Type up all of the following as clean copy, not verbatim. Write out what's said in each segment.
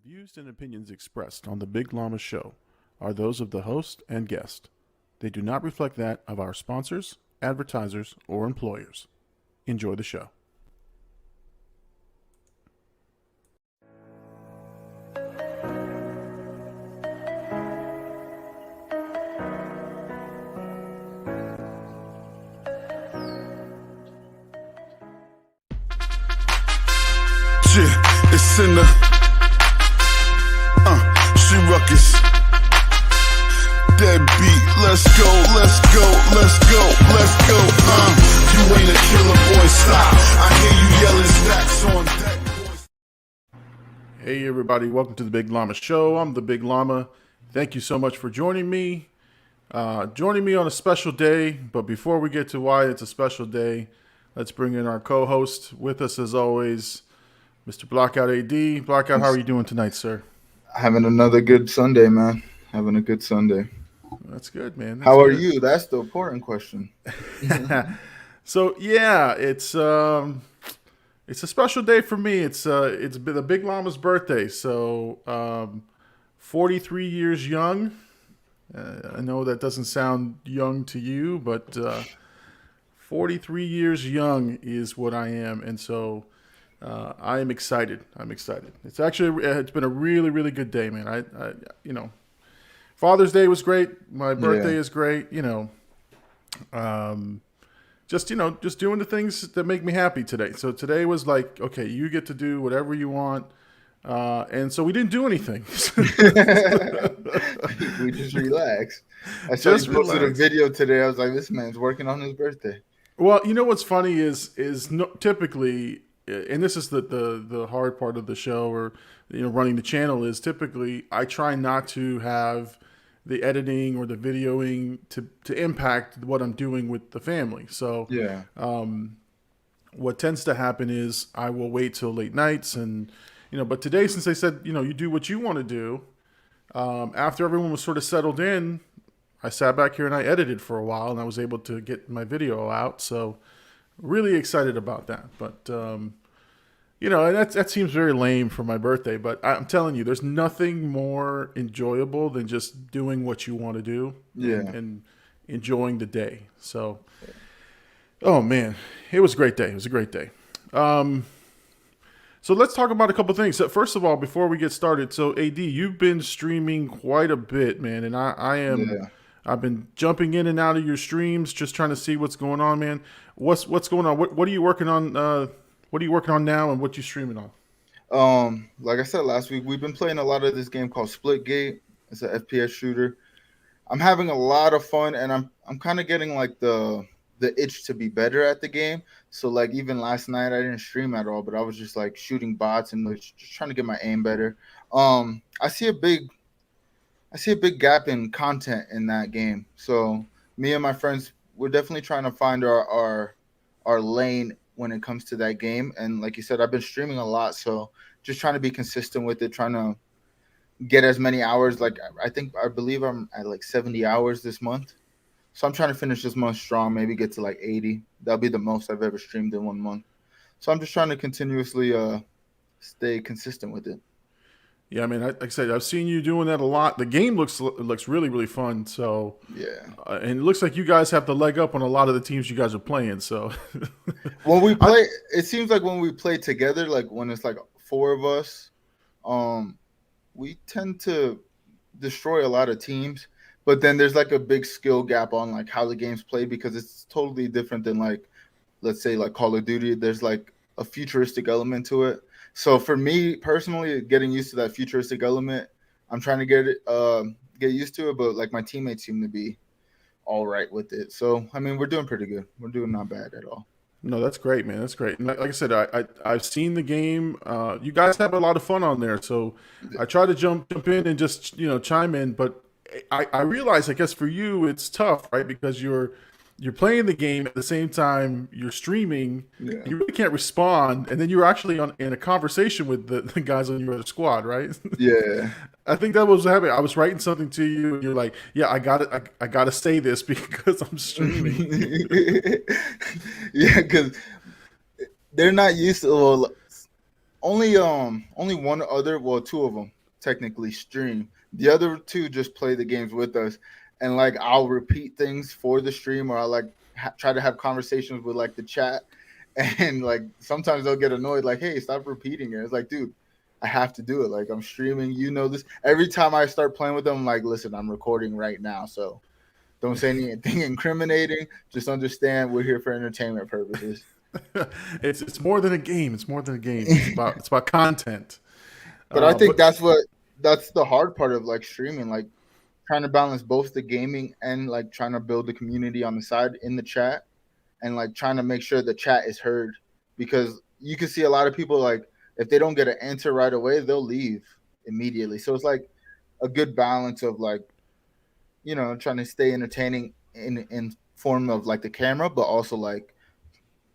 views and opinions expressed on The Big Llama Show are those of the host and guest. They do not reflect that of our sponsors, advertisers, or employers. Enjoy the show. It's in the she ruckus. Deadbeat, let's go, let's go, let's go, let's go. You ain't a killer, boy, stop. I hear you yelling stacks on deck, boys. Hey everybody, welcome to the Big Llama Show. I'm the Big Llama. Thank you so much for joining me. Joining me on a special day, but before we get to why it's a special day, let's bring in our co-host with us as always, Mr. Blackout AD. Blackout, how are you doing tonight, sir? Having another good Sunday, man. Having a good Sunday. That's good, man. How are you? That's the important question. So yeah, it's a special day for me. It's been the Big Llama's birthday. So 43 years young. I know that doesn't sound young to you, but 43 years young is what I am, and so. I am excited. It's been a really, really good day, man. I Father's Day was great. My birthday is great. Just doing the things that make me happy today. So today was like, okay, you get to do whatever you want. And so we didn't do anything. We just relaxed. I saw you posted a video today. I was like, this man's working on his birthday. Well, you know what's funny is typically. And this is the hard part of the show, or running the channel, is typically I try not to have the editing or the videoing to impact what I'm doing with the family. So what tends to happen is I will wait till late nights, and but today, since they said you do what you want to do, after everyone was sort of settled in, I sat back here and I edited for a while, and I was able to get my video out. So. Really excited about that, but and that seems very lame for my birthday. But I'm telling you, there's nothing more enjoyable than just doing what you want to do, and enjoying the day. So, oh man, it was a great day. It was a great day. So let's talk about a couple things. So first of all, before we get started, so AD, you've been streaming quite a bit, man, and I am. Yeah. I've been jumping in and out of your streams, just trying to see what's going on, man. What's going on? What are you working on? What are you working on now, and what you streaming on? Like I said last week, we've been playing a lot of this game called Splitgate. It's an FPS shooter. I'm having a lot of fun, and I'm kind of getting like the itch to be better at the game. So like even last night, I didn't stream at all, but I was just like shooting bots and just trying to get my aim better. I see a big gap in content in that game. So me and my friends, we're definitely trying to find our lane when it comes to that game. And like you said, I've been streaming a lot, so just trying to be consistent with it, trying to get as many hours. Like I believe I'm at like 70 hours this month. So I'm trying to finish this month strong, maybe get to like 80. That'll be the most I've ever streamed in 1 month. So I'm just trying to continuously stay consistent with it. Yeah, I mean, like I said, I've seen you doing that a lot. The game looks really, really fun. So and it looks like you guys have the leg up on a lot of the teams you guys are playing. So when we play, it seems like when we play together, like when it's like 4 of us, we tend to destroy a lot of teams. But then there's like a big skill gap on like how the game's played, because it's totally different than like, let's say like Call of Duty. There's like a futuristic element to it. So for me personally, getting used to that futuristic element, I'm trying to get used to it. But like my teammates seem to be all right with it. So I mean, we're doing pretty good. We're doing not bad at all. No, that's great, man. That's great. And like I said, I've seen the game. You guys have a lot of fun on there. So I try to jump in and just chime in. But I realize, I guess for you, it's tough, right? Because you're playing the game at the same time you're streaming. Yeah. You really can't respond, and then you're actually in a conversation with the guys on your other squad, right? Yeah. I think that was happening. I was writing something to you, and you're like, "Yeah, I got it. I got to say this because I'm streaming." Yeah, because they're not used to. Well, only one other, well, two of them technically stream. The other two just play the games with us, and like I'll repeat things for the stream, or I'll like try to have conversations with like the chat, and like sometimes they'll get annoyed, like, "Hey, stop repeating it." It's like, dude, I have to do it. Like I'm streaming, you know this. Every time I start playing with them, I'm like, listen, I'm recording right now, so don't say anything incriminating. Just understand we're here for entertainment purposes. It's more than a game. It's more than a game. It's about content. But I think that's the hard part of like streaming, like trying to balance both the gaming and like trying to build the community on the side in the chat, and like trying to make sure the chat is heard, because you can see a lot of people, like if they don't get an answer right away, they'll leave immediately. So it's like a good balance of like, you know, trying to stay entertaining in form of like the camera, but also like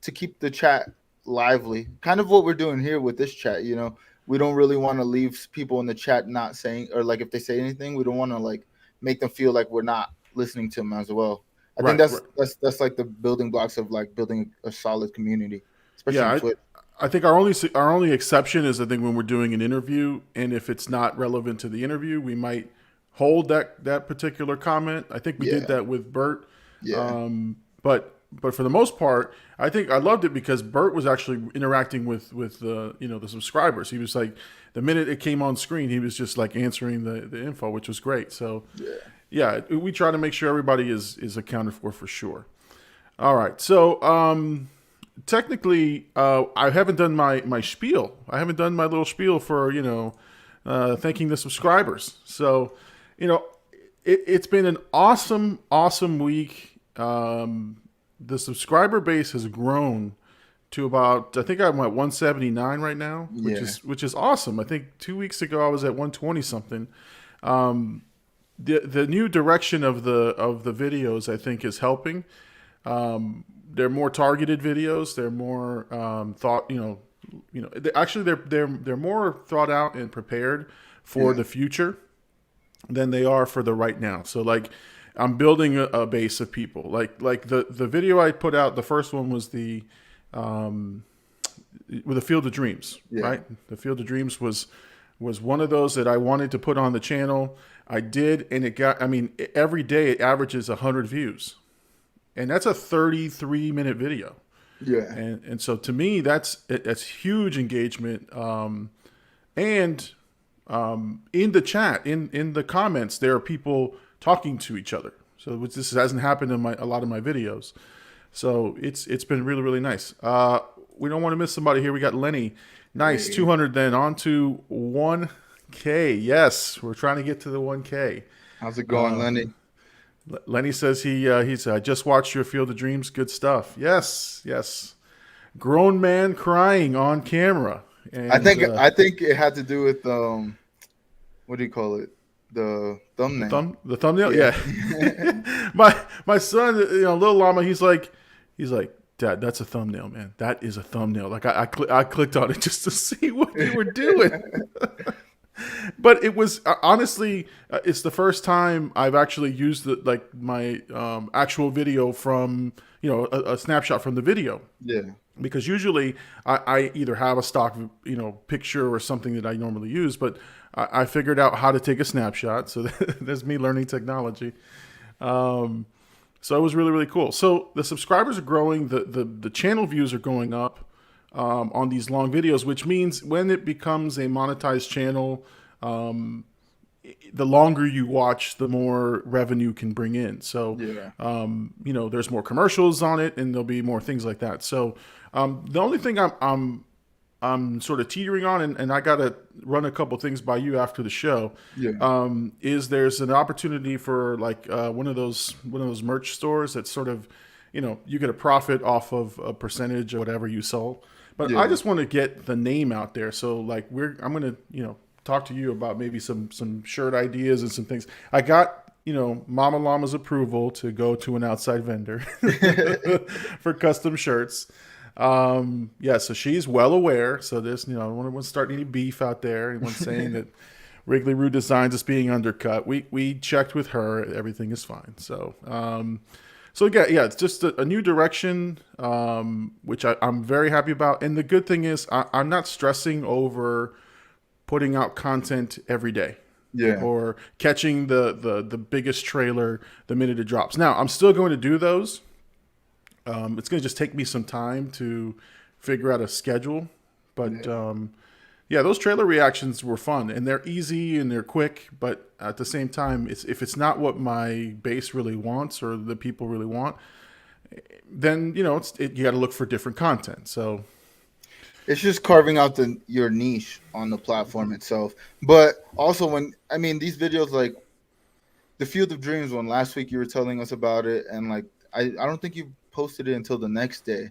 to keep the chat lively. Kind of what we're doing here with this chat, you know. We don't really want to leave people in the chat not saying, or like if they say anything, we don't want to like make them feel like we're not listening to them as well. I think that's like the building blocks of like building a solid community, especially on Twitch. I think our only exception is, I think, when we're doing an interview, and if it's not relevant to the interview, we might hold that particular comment. I think we did that with Bert. Yeah. But for the most part, I think I loved it because Bert was actually interacting with the the subscribers. He was like, the minute it came on screen, he was just like answering the info, which was great. So yeah, we try to make sure everybody is accounted for sure. All right, so technically, I haven't done my spiel. I haven't done my little spiel for thanking the subscribers. So it's been an awesome week. The subscriber base has grown to about, I think I'm at 179 right now, which is awesome. I think 2 weeks ago I was at 120 something. The new direction of the videos, I think, is helping. They're more targeted videos. They're more actually they're more thought out and prepared for the future than they are for the right now. So like, I'm building a base of people. Like the video I put out, the first one was with the Field of Dreams, right? The Field of Dreams was one of those that I wanted to put on the channel. I did, and it got, every day it averages 100 views. And that's a 33-minute video. Yeah. And so to me, that's huge engagement. And in the chat, in the comments, there are people talking to each other. So this hasn't happened in a lot of my videos. So it's been really, really nice. We don't want to miss somebody here. We got Lenny. Nice. 200 then. On to 1K. Yes, we're trying to get to the 1K. How's it going, Lenny? Lenny says he said, I just watched your Field of Dreams. Good stuff. Yes. Grown man crying on camera. And, I think it had to do with what do you call it? The thumbnail. The thumbnail? Yeah. my son, little Llama, he's like, Dad, that's a thumbnail, man. That is a thumbnail. Like I clicked on it just to see what you were doing. But it was honestly, it's the first time I've actually used my actual video from a snapshot from the video. Yeah. Because usually I either have a stock picture or something that I normally use, but I figured out how to take a snapshot. So there's me learning technology. So it was really, really cool. So the subscribers are growing, the channel views are going up on these long videos, which means when it becomes a monetized channel, the longer you watch, the more revenue can bring in. So, there's more commercials on it, and there'll be more things like that. So, the only thing I'm sort of teetering on, and I got to run a couple things by you after the show. Is there's an opportunity for like one of those merch stores that sort of, you get a profit off of a percentage of whatever you sell. But I just want to get the name out there. So like I'm gonna talk to you about maybe some shirt ideas and some things. I got Mama Llama's approval to go to an outside vendor for custom shirts. So she's well aware. So there's, I don't want to start any beef out there. Anyone saying that Wrigley Roo Designs is being undercut. We checked with her. Everything is fine. So So yeah, it's just a new direction, which I'm very happy about. And the good thing is, I'm not stressing over putting out content every day Yeah. or catching the biggest trailer the minute it drops. Now, I'm still going to do those. It's going to just take me some time to figure out a schedule. But yeah, those trailer reactions were fun and they're easy and they're quick. But at the same time, if it's not what my base really wants or the people really want, then you know you got to look for different content. So It's just carving out your niche on the platform itself. But also these videos like the Field of Dreams one last week, you were telling us about it, and like I don't think you posted it until the next day.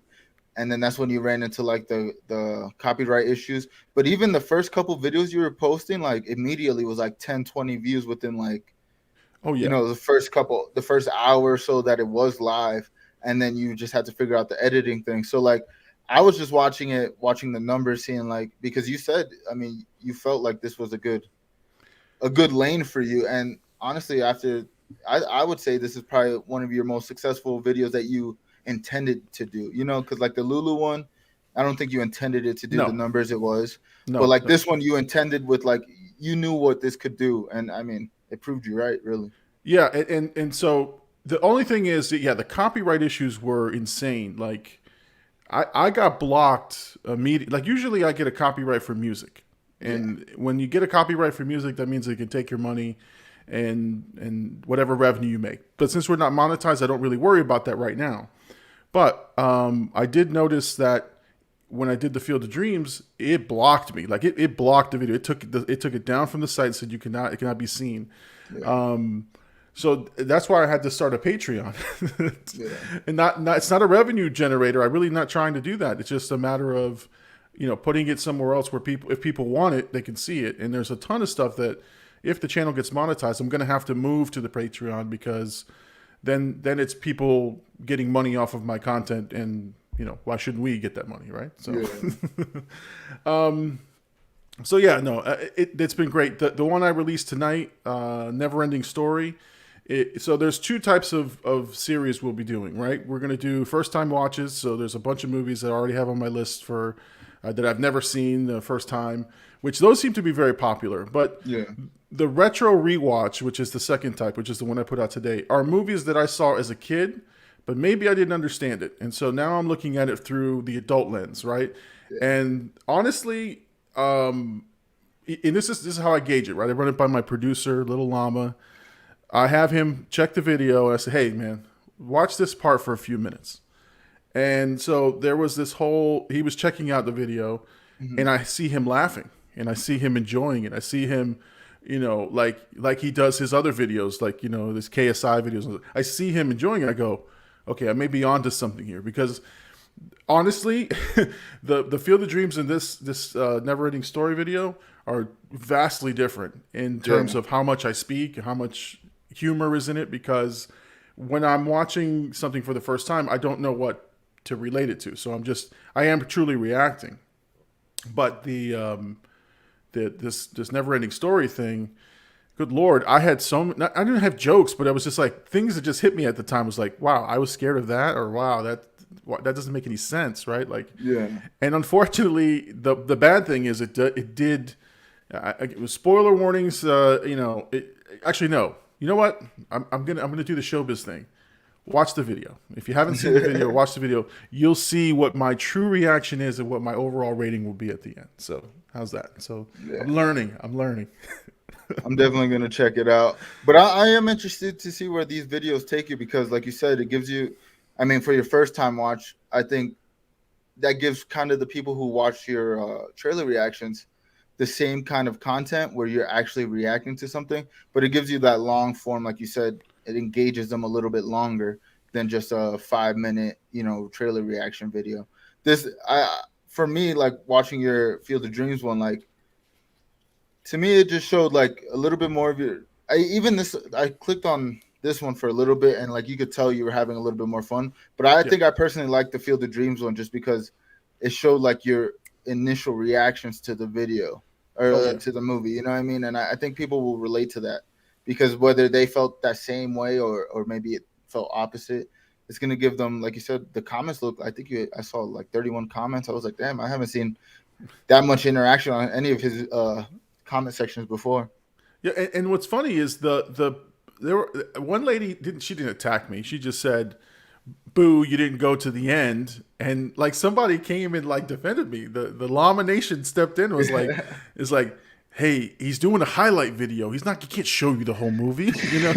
And then that's when you ran into like the copyright issues. But even the first couple videos you were posting, like immediately was like 10, 20 views within like, oh yeah, the first hour or so that it was live. And then you just had to figure out the editing thing. So like I was just watching the numbers, seeing like, because you said, I mean, you felt like this was a good lane for you. And honestly, I would say this is probably one of your most successful videos that you intended to do, because like the Lulu one, I don't think you intended it to do the no, numbers it was. But no, like no. this one, you intended with like, you knew what this could do. And I mean, it proved you right, really. Yeah, and so the only thing is that yeah, the copyright issues were insane. Like I got blocked immediately. Like usually I get a copyright for music. And when you get a copyright for music, that means they can take your money and whatever revenue you make. But since we're not monetized, I don't really worry about that right now. But I did notice that when I did the Field of Dreams, it blocked me. Like it blocked the video. It took it down from the site and said it cannot be seen. So that's why I had to start a Patreon, and not it's not a revenue generator. I'm really not trying to do that. It's just a matter of putting it somewhere else where if people want it, they can see it. And there's a ton of stuff that if the channel gets monetized, I'm going to have to move to the Patreon because then it's people getting money off of my content, and why shouldn't we get that money, right? So, so yeah, no, it's been great. The one I released tonight, Never Ending Story. So there's two types of series we'll be doing, right? We're going to do first time watches. So there's a bunch of movies that I already have on my list for that I've never seen the first time, which those seem to be very popular. But the retro rewatch, which is the second type, which is the one I put out today, are movies that I saw as a kid, but maybe I didn't understand it. And so now I'm looking at it through the adult lens, right? And honestly, and this is how I gauge it, right? I run it by my producer, Little Llama. I have him check the video, and I say, hey, man, watch this part for a few minutes. And so there was he was checking out the video, and I see him laughing, and I see him enjoying it. I see him, like he does his other videos, like, this KSI videos. I see him enjoying it. I go, okay, I may be onto something here, because honestly, the Field of Dreams and this Never Ending Story video are vastly different in terms of how much I speak, how much humor is in it, because when I'm watching something for the first time, I don't know what to relate it to. So I am truly reacting. But this Never Ending Story thing, good Lord, I had I didn't have jokes, but I was just like, things that just hit me at the time was like, wow, I was scared of that, or wow, that doesn't make any sense, right? Like, and unfortunately, the bad thing is it did. It was spoiler warnings. Actually, no. You know what? I'm gonna do the showbiz thing. Watch the video. If you haven't seen the video, watch the video. You'll see what my true reaction is and what my overall rating will be at the end. So how's that? So I'm learning. I'm definitely going to check it out. But I am interested to see where these videos take you, because like you said, it gives you, for your first time watch, I think that gives kind of the people who watch your trailer reactions the same kind of content where you're actually reacting to something, but it gives you that long form. Like you said, it engages them a little bit longer than just a 5-minute, trailer reaction video. For me, like watching your Field of Dreams one, like, to me, it just showed like a little bit more of your. I clicked on this one for a little bit, and like you could tell you were having a little bit more fun. But I think I personally like the Field of Dreams one just because it showed like your initial reactions to the video or to the movie. You know what I mean? And I think people will relate to that, because whether they felt that same way or maybe it felt opposite, it's gonna give them, like you said, the comments look. I think I saw like 31 comments. I was like, damn, I haven't seen that much interaction on any of his comment sections before. Yeah, and what's funny is there were one lady didn't attack me. She just said, "Boo, you didn't go to the end." And like somebody came and like defended me. The Llama Nation stepped in and was like, "Is like, hey, he's doing a highlight video. He can't show you the whole movie, you know."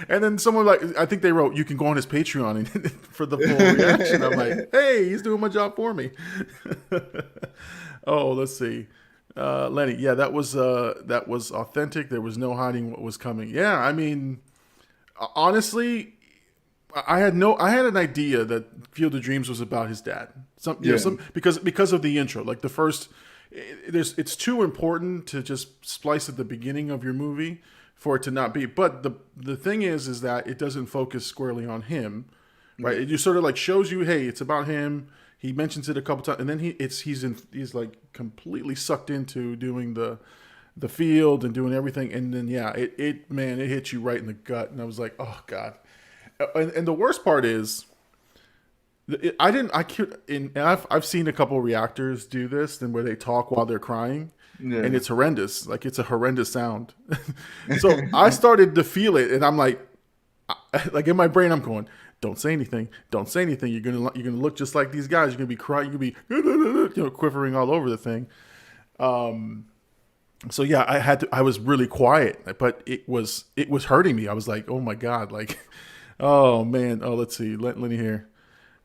And then someone I think they wrote, "You can go on his Patreon for the full reaction." I'm like, "Hey, he's doing my job for me." Oh, let's see. Lenny, yeah, that was authentic. There was no hiding what was coming. Yeah, I mean, honestly, I had an idea that Field of Dreams was about his dad. Because of the intro, like the first, it's too important to just splice at the beginning of your movie for it to not be. But the thing is that it doesn't focus squarely on him, right? It just sort of like shows you, hey, it's about him. He mentions it a couple times, and then he's like completely sucked into doing the field and doing everything, and then it hit you right in the gut, and I was like, oh god. And the worst part is, I've seen a couple of reactors do this, and where they talk while they're crying, and it's horrendous. Like it's a horrendous sound. So I started to feel it, and I'm like in my brain, I'm going, don't say anything. Don't say anything. You're gonna look just like these guys. You're gonna be crying. You're gonna be quivering all over the thing. So yeah, I was really quiet, but it was hurting me. I was like, oh my god, like, oh man. Oh, let's see. Let me hear.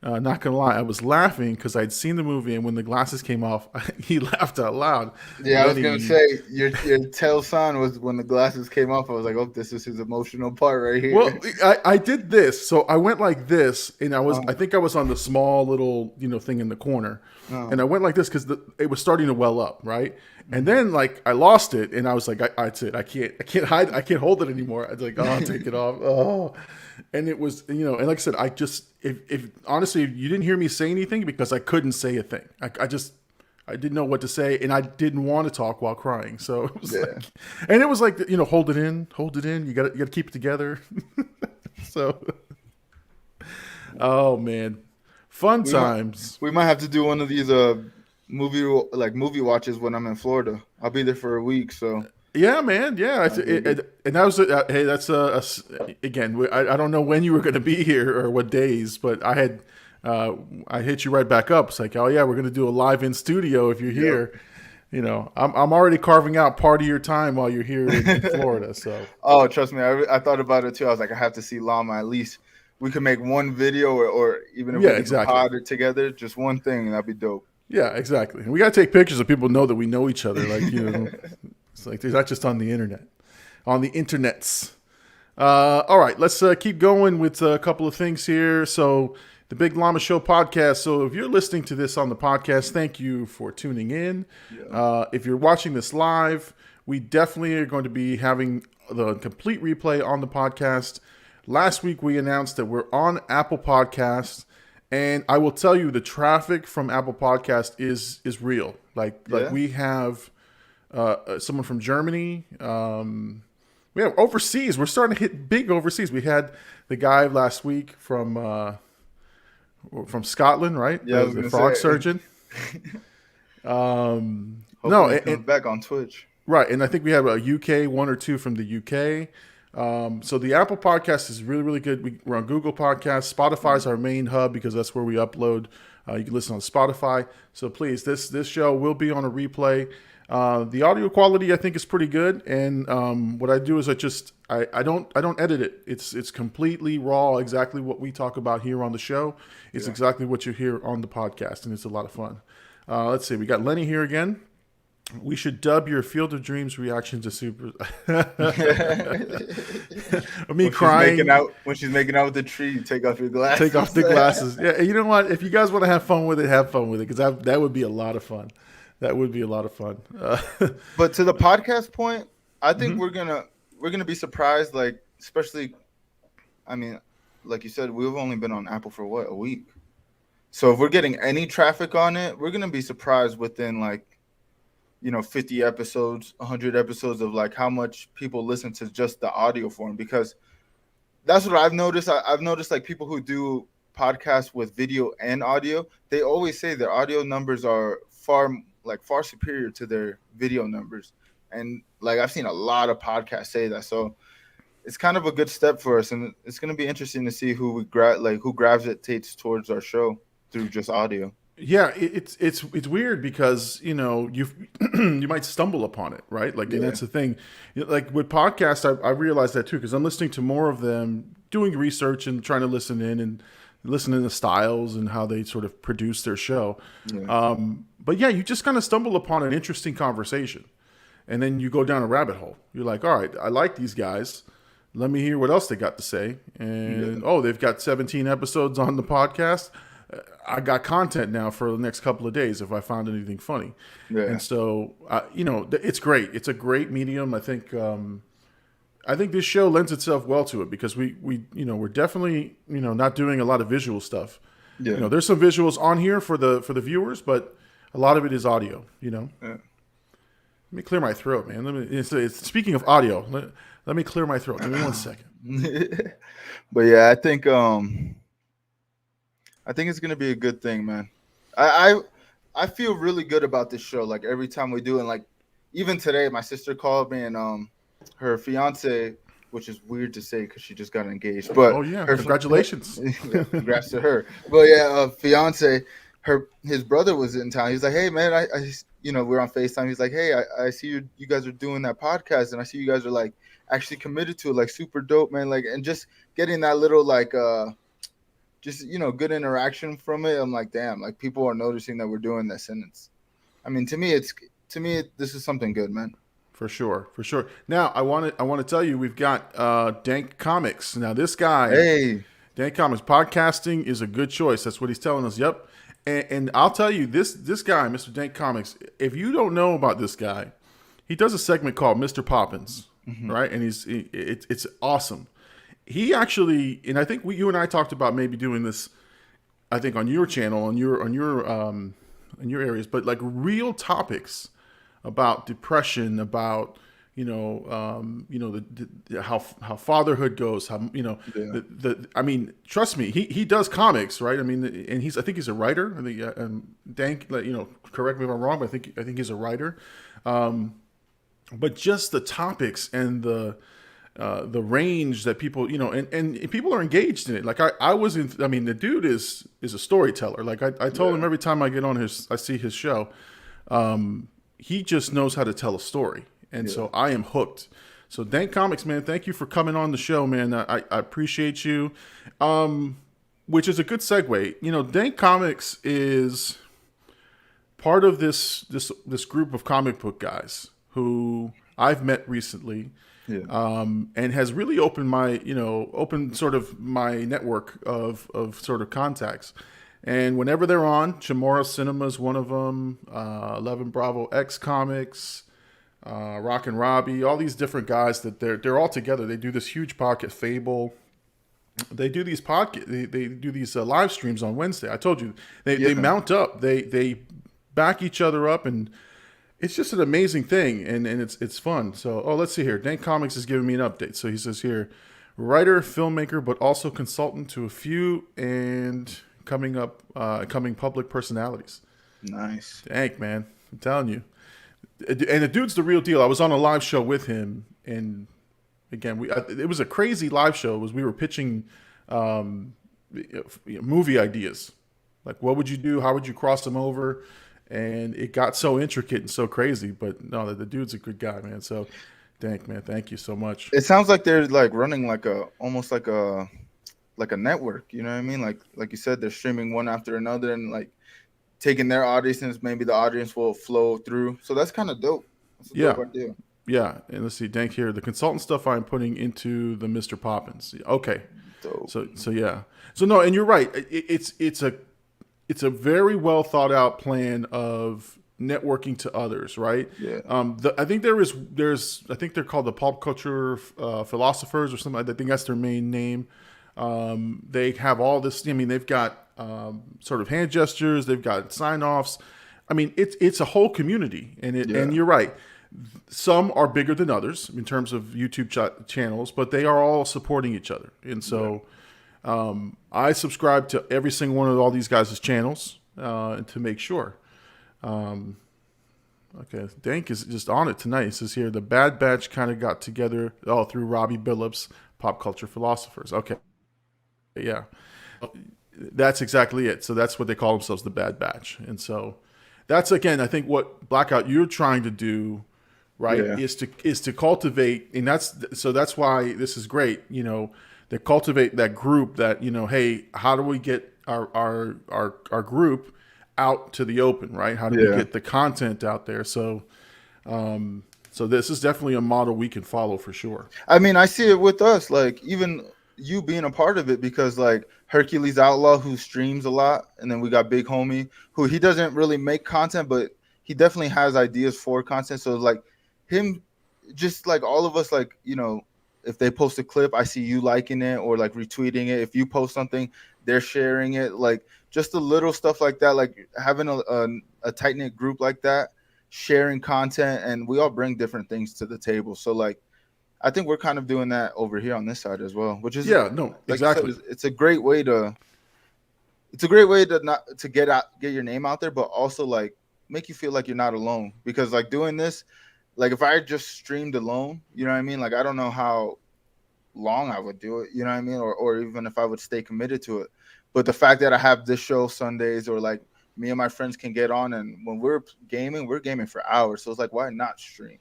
Not gonna lie, I was laughing because I'd seen the movie, and when the glasses came off, he laughed out loud. Yeah, I was gonna say your tell sign was when the glasses came off. I was like, oh, this is his emotional part right here. Well, I did this, so I went like this, and I think I was on the small little thing in the corner, and I went like this because it was starting to well up, right? And then like I lost it, and I was like, that's it. I can't hide. I can't hold it anymore. I was like, oh, I'll take it off. Oh. And it was, and like I said, I just, if honestly, you didn't hear me say anything because I couldn't say a thing. I didn't know what to say, and I didn't want to talk while crying. So it was like, hold it in. You got to keep it together. So, oh man, fun times. We might have to do one of these movie watches when I'm in Florida. I'll be there for a week, so. Yeah, man. Yeah, and that was hey. That's again. I don't know when you were going to be here or what days, but I hit you right back up. It's like, oh yeah, we're going to do a live in studio if you're here. Yep. I'm already carving out part of your time while you're here in Florida. So. Oh, trust me, I thought about it too. I was like, I have to see Llama. At least we could make one video, or even if we could pod it together, just one thing, and that'd be dope. Yeah, exactly. And we got to take pictures so people know that we know each other. Like It's like they're not just on the internet, on the internets. All right, let's keep going with a couple of things here. So the Big Llama Show podcast. So if you're listening to this on the podcast, thank you for tuning in. Yeah. If you're watching this live, we definitely are going to be having the complete replay on the podcast. Last week we announced that we're on Apple Podcasts, and I will tell you the traffic from Apple Podcast is real. Like we have. Someone from Germany. We have overseas. We're starting to hit big overseas. We had the guy last week from Scotland, right? Yeah, the frog surgeon. Comes back on Twitch. Right, and I think we have a UK, one or two from the UK. So the Apple Podcast is really, really good. We're on Google Podcasts. Spotify is our main hub because that's where we upload. You can listen on Spotify. So please, this show will be on a replay. The audio quality I think is pretty good, and what I do is I don't edit it. It's completely raw, exactly what we talk about here on the show. It's exactly what you hear on the podcast, and it's a lot of fun. Let's see, we got Lenny here again. We should dub your Field of Dreams reaction to Super. Me crying when she's making out with the tree. You take off your glasses. Take off the glasses. Yeah, you know what? If you guys want to have fun with it, because that would be a lot of fun. That would be a lot of fun. But to the podcast point, I think we're gonna be surprised. Like, especially, I mean, like you said, we've only been on Apple for a week. So if we're getting any traffic on it, we're gonna be surprised within 50 episodes, 100 episodes of like how much people listen to just the audio form, because that's what I've noticed. I've noticed like people who do podcasts with video and audio, they always say their audio numbers are far superior to their video numbers. And like I've seen a lot of podcasts say that. So it's kind of a good step for us, and it's going to be interesting to see who who gravitates towards our show through just audio. Yeah, it's weird because you you might stumble upon it, right? Like, and that's the thing. Like with podcasts, I realized that too because I'm listening to more of them, doing research and trying to listen in and listening to styles and how they sort of produce their show. Yeah. But yeah, you just kind of stumble upon an interesting conversation, and then you go down a rabbit hole. You're like, all right, I like these guys. Let me hear what else they got to say. And they've got 17 episodes on the podcast. I got content now for the next couple of days if I found anything funny. Yeah. And so, it's great. It's a great medium. I think this show lends itself well to it because we're definitely, not doing a lot of visual stuff. Yeah. There's some visuals on here for the viewers, but a lot of it is audio, Yeah. Let me clear my throat, man. Speaking of audio, let me clear my throat. Give me 1 second. But yeah, I think it's gonna be a good thing, man. I feel really good about this show. Like every time we do it, and like even today, my sister called me and her fiance, which is weird to say because she just got engaged. But congratulations, congrats to her. But yeah, fiance, his brother was in town. He's like, hey man, I we're on FaceTime. He's like, hey, I see you guys are doing that podcast, and I see you guys are like actually committed to it, like super dope, man. Like, and just getting that little like just good interaction from it. I'm like, damn, like people are noticing that we're doing this, and to me this is something good, man. For sure. Now I want to tell you we've got Dank Comics. Now this guy, Dank Comics, podcasting is a good choice. That's what he's telling us. Yep. And I'll tell you this guy, Mr. Dank Comics. If you don't know about this guy, he does a segment called Mr. Poppins, right? And it's awesome. He actually, and I think you and I talked about maybe doing this, I think on your channel, on your areas, but like real topics about depression, about how fatherhood goes, how I mean, trust me, he does comics, right? I mean, and I think he's a writer. I think Dank, correct me if I'm wrong, but I think he's a writer. But just the topics and the range that people, and people are engaged in it. Like the dude is a storyteller. Like I told him every time I get on I see his show, he just knows how to tell a story. And so I am hooked. So Dank Comics, man, thank you for coming on the show, man. I appreciate you. Which is a good segue. Dank Comics is part of this group of comic book guys who I've met recently. Yeah. And has really opened sort of my network of sort of contacts. And whenever they're on, Chamorro Cinema is one of them, 11 Bravo X Comics, Rock and Robbie, all these different guys that they're all together. They do this huge podcast, Fable. They do these they do these live streams on Wednesday. I told you they mount up. They back each other up, and it's just an amazing thing, and it's fun. So, let's see here. Dank Comics is giving me an update. So he says here, writer, filmmaker, but also consultant to a few and coming public personalities. Nice. Dank, man. I'm telling you. And the dude's the real deal. I was on a live show with him, and again, it was a crazy live show. We were pitching movie ideas. Like, what would you do? How would you cross them over? And it got so intricate and so crazy, but no, the dude's a good guy, man. So, Dank, man, thank you so much. It sounds like they're like running almost like a network. You know what I mean? Like you said, they're streaming one after another and like taking their audiences. Maybe the audience will flow through. So that's kind of dope. That's a dope idea. Yeah, and let's see, Dank here. The consultant stuff I'm putting into the Mr. Poppins. Okay, dope. So yeah. So no, and you're right. It's a very well thought out plan of networking to others, right? Yeah. I think I think they're called the pop culture philosophers or something. I think that's their main name. They have all this. I mean, they've got sort of hand gestures. They've got sign offs. I mean, it's a whole community, and you're right. Some are bigger than others in terms of YouTube channels, but they are all supporting each other. And so I subscribe to every single one of all these guys' channels to make sure. Okay, Dank is just on it tonight. It says here, the Bad Batch kind of got together through Robbie Billups, pop culture philosophers. Okay, yeah. That's exactly it. So that's what they call themselves, the Bad Batch. And so that's, again, I think what Blackout you're trying to do, right, is to cultivate, and that's why this is great, you know, to cultivate that group that, you know, hey, how do we get our group out to the open, right? How do we get the content out there? So so this is definitely a model we can follow for sure. I mean, I see it with us, like even you being a part of it, because like Hercules Outlaw, who streams a lot, and then we got Big Homie, who he doesn't really make content, but he definitely has ideas for content. So like him, just like all of us, like, you know, if they post a clip, I see you liking it or like retweeting it. If you post something, they're sharing it. Like just the little stuff like that, like having a tight-knit group like that, sharing content, and we all bring different things to the table. So like I think we're kind of doing that over here on this side as well, which is like exactly. said, it's a great way to not to get your name out there, but also like make you feel like you're not alone. Because like doing this, like if I just streamed alone, you know what I mean? Like I don't know how long I would do it, you know what I mean? Or even if I would stay committed to it. But the fact that I have this show Sundays, or like me and my friends can get on, and when we're gaming for hours. So it's like, why not stream?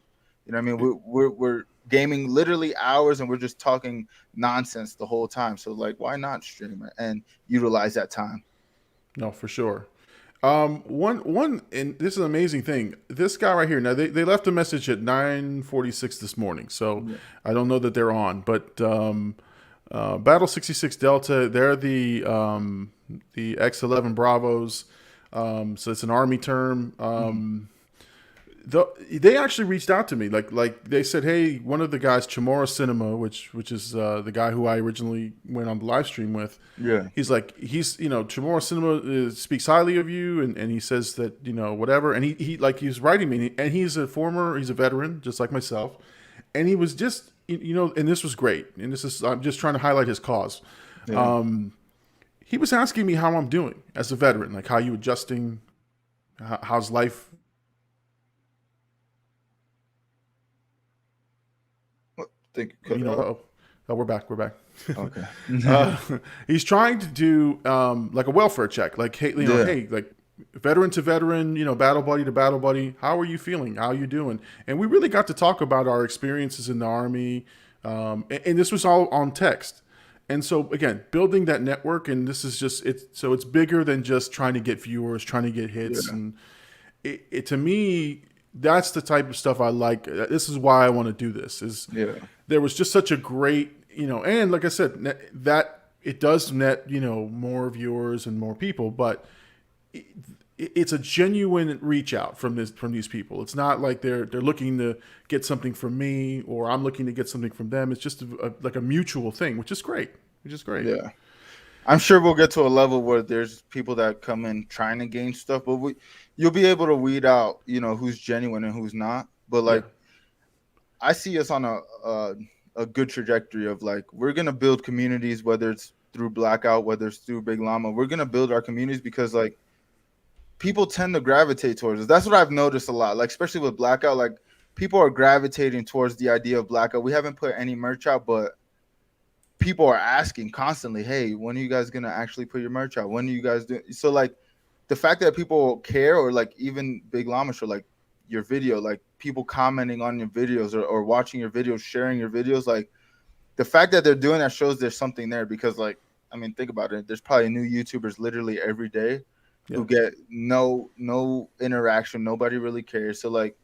You know what I mean? We're gaming literally hours, and we're just talking nonsense the whole time. So like, why not stream it and utilize that time? No, for sure. One, and this is an amazing thing. This guy right here. Now they left a message at 9:46 this morning, so I don't know that they're on. But Battle 66 Delta, they're the X11 Bravos. So it's an Army term. They actually reached out to me, like they said, hey, one of the guys, Chamorro Cinema, which is the guy who I originally went on the live stream with. Yeah, he's Chamorro Cinema speaks highly of you, and he says that, you know, whatever, and he's writing me, and he's a veteran just like myself, and he was just, you know, and this was great, and I'm just trying to highlight his cause. Yeah. He was asking me how I'm doing as a veteran, like how you adjusting, how's life. You know, we're back. Okay. He's trying to do like a welfare check, like, hey, you know, hey, like veteran to veteran, you know, battle buddy to battle buddy. How are you feeling? How are you doing? And we really got to talk about our experiences in the Army, and this was all on text. And so again, building that network, and this is just so it's bigger than just trying to get viewers, trying to get hits, and it to me, that's the type of stuff I like. This is why I want to do this. There was just such a great, you know, and like I said, that it does net, you know, more viewers and more people, but it's a genuine reach out from these people. It's not like they're looking to get something from me, or I'm looking to get something from them. It's just like a mutual thing, which is great. Yeah. I'm sure we'll get to a level where there's people that come in trying to gain stuff, but you'll be able to weed out, you know, who's genuine and who's not. But like, I see us on a good trajectory of like, we're going to build communities, whether it's through Blackout, whether it's through Big Llama. We're going to build our communities because like people tend to gravitate towards us. That's what I've noticed a lot, like especially with Blackout, like people are gravitating towards the idea of Blackout. We haven't put any merch out, but people are asking constantly, hey, when are you guys going to actually put your merch out? When are you guys doing? So like the fact that people care, or like even Big Llama show, like your video, like people commenting on your videos or watching your videos, sharing your videos, like the fact that they're doing that shows there's something there. Because like, I mean, think about it. There's probably new YouTubers literally every day who get no interaction. Nobody really cares. So like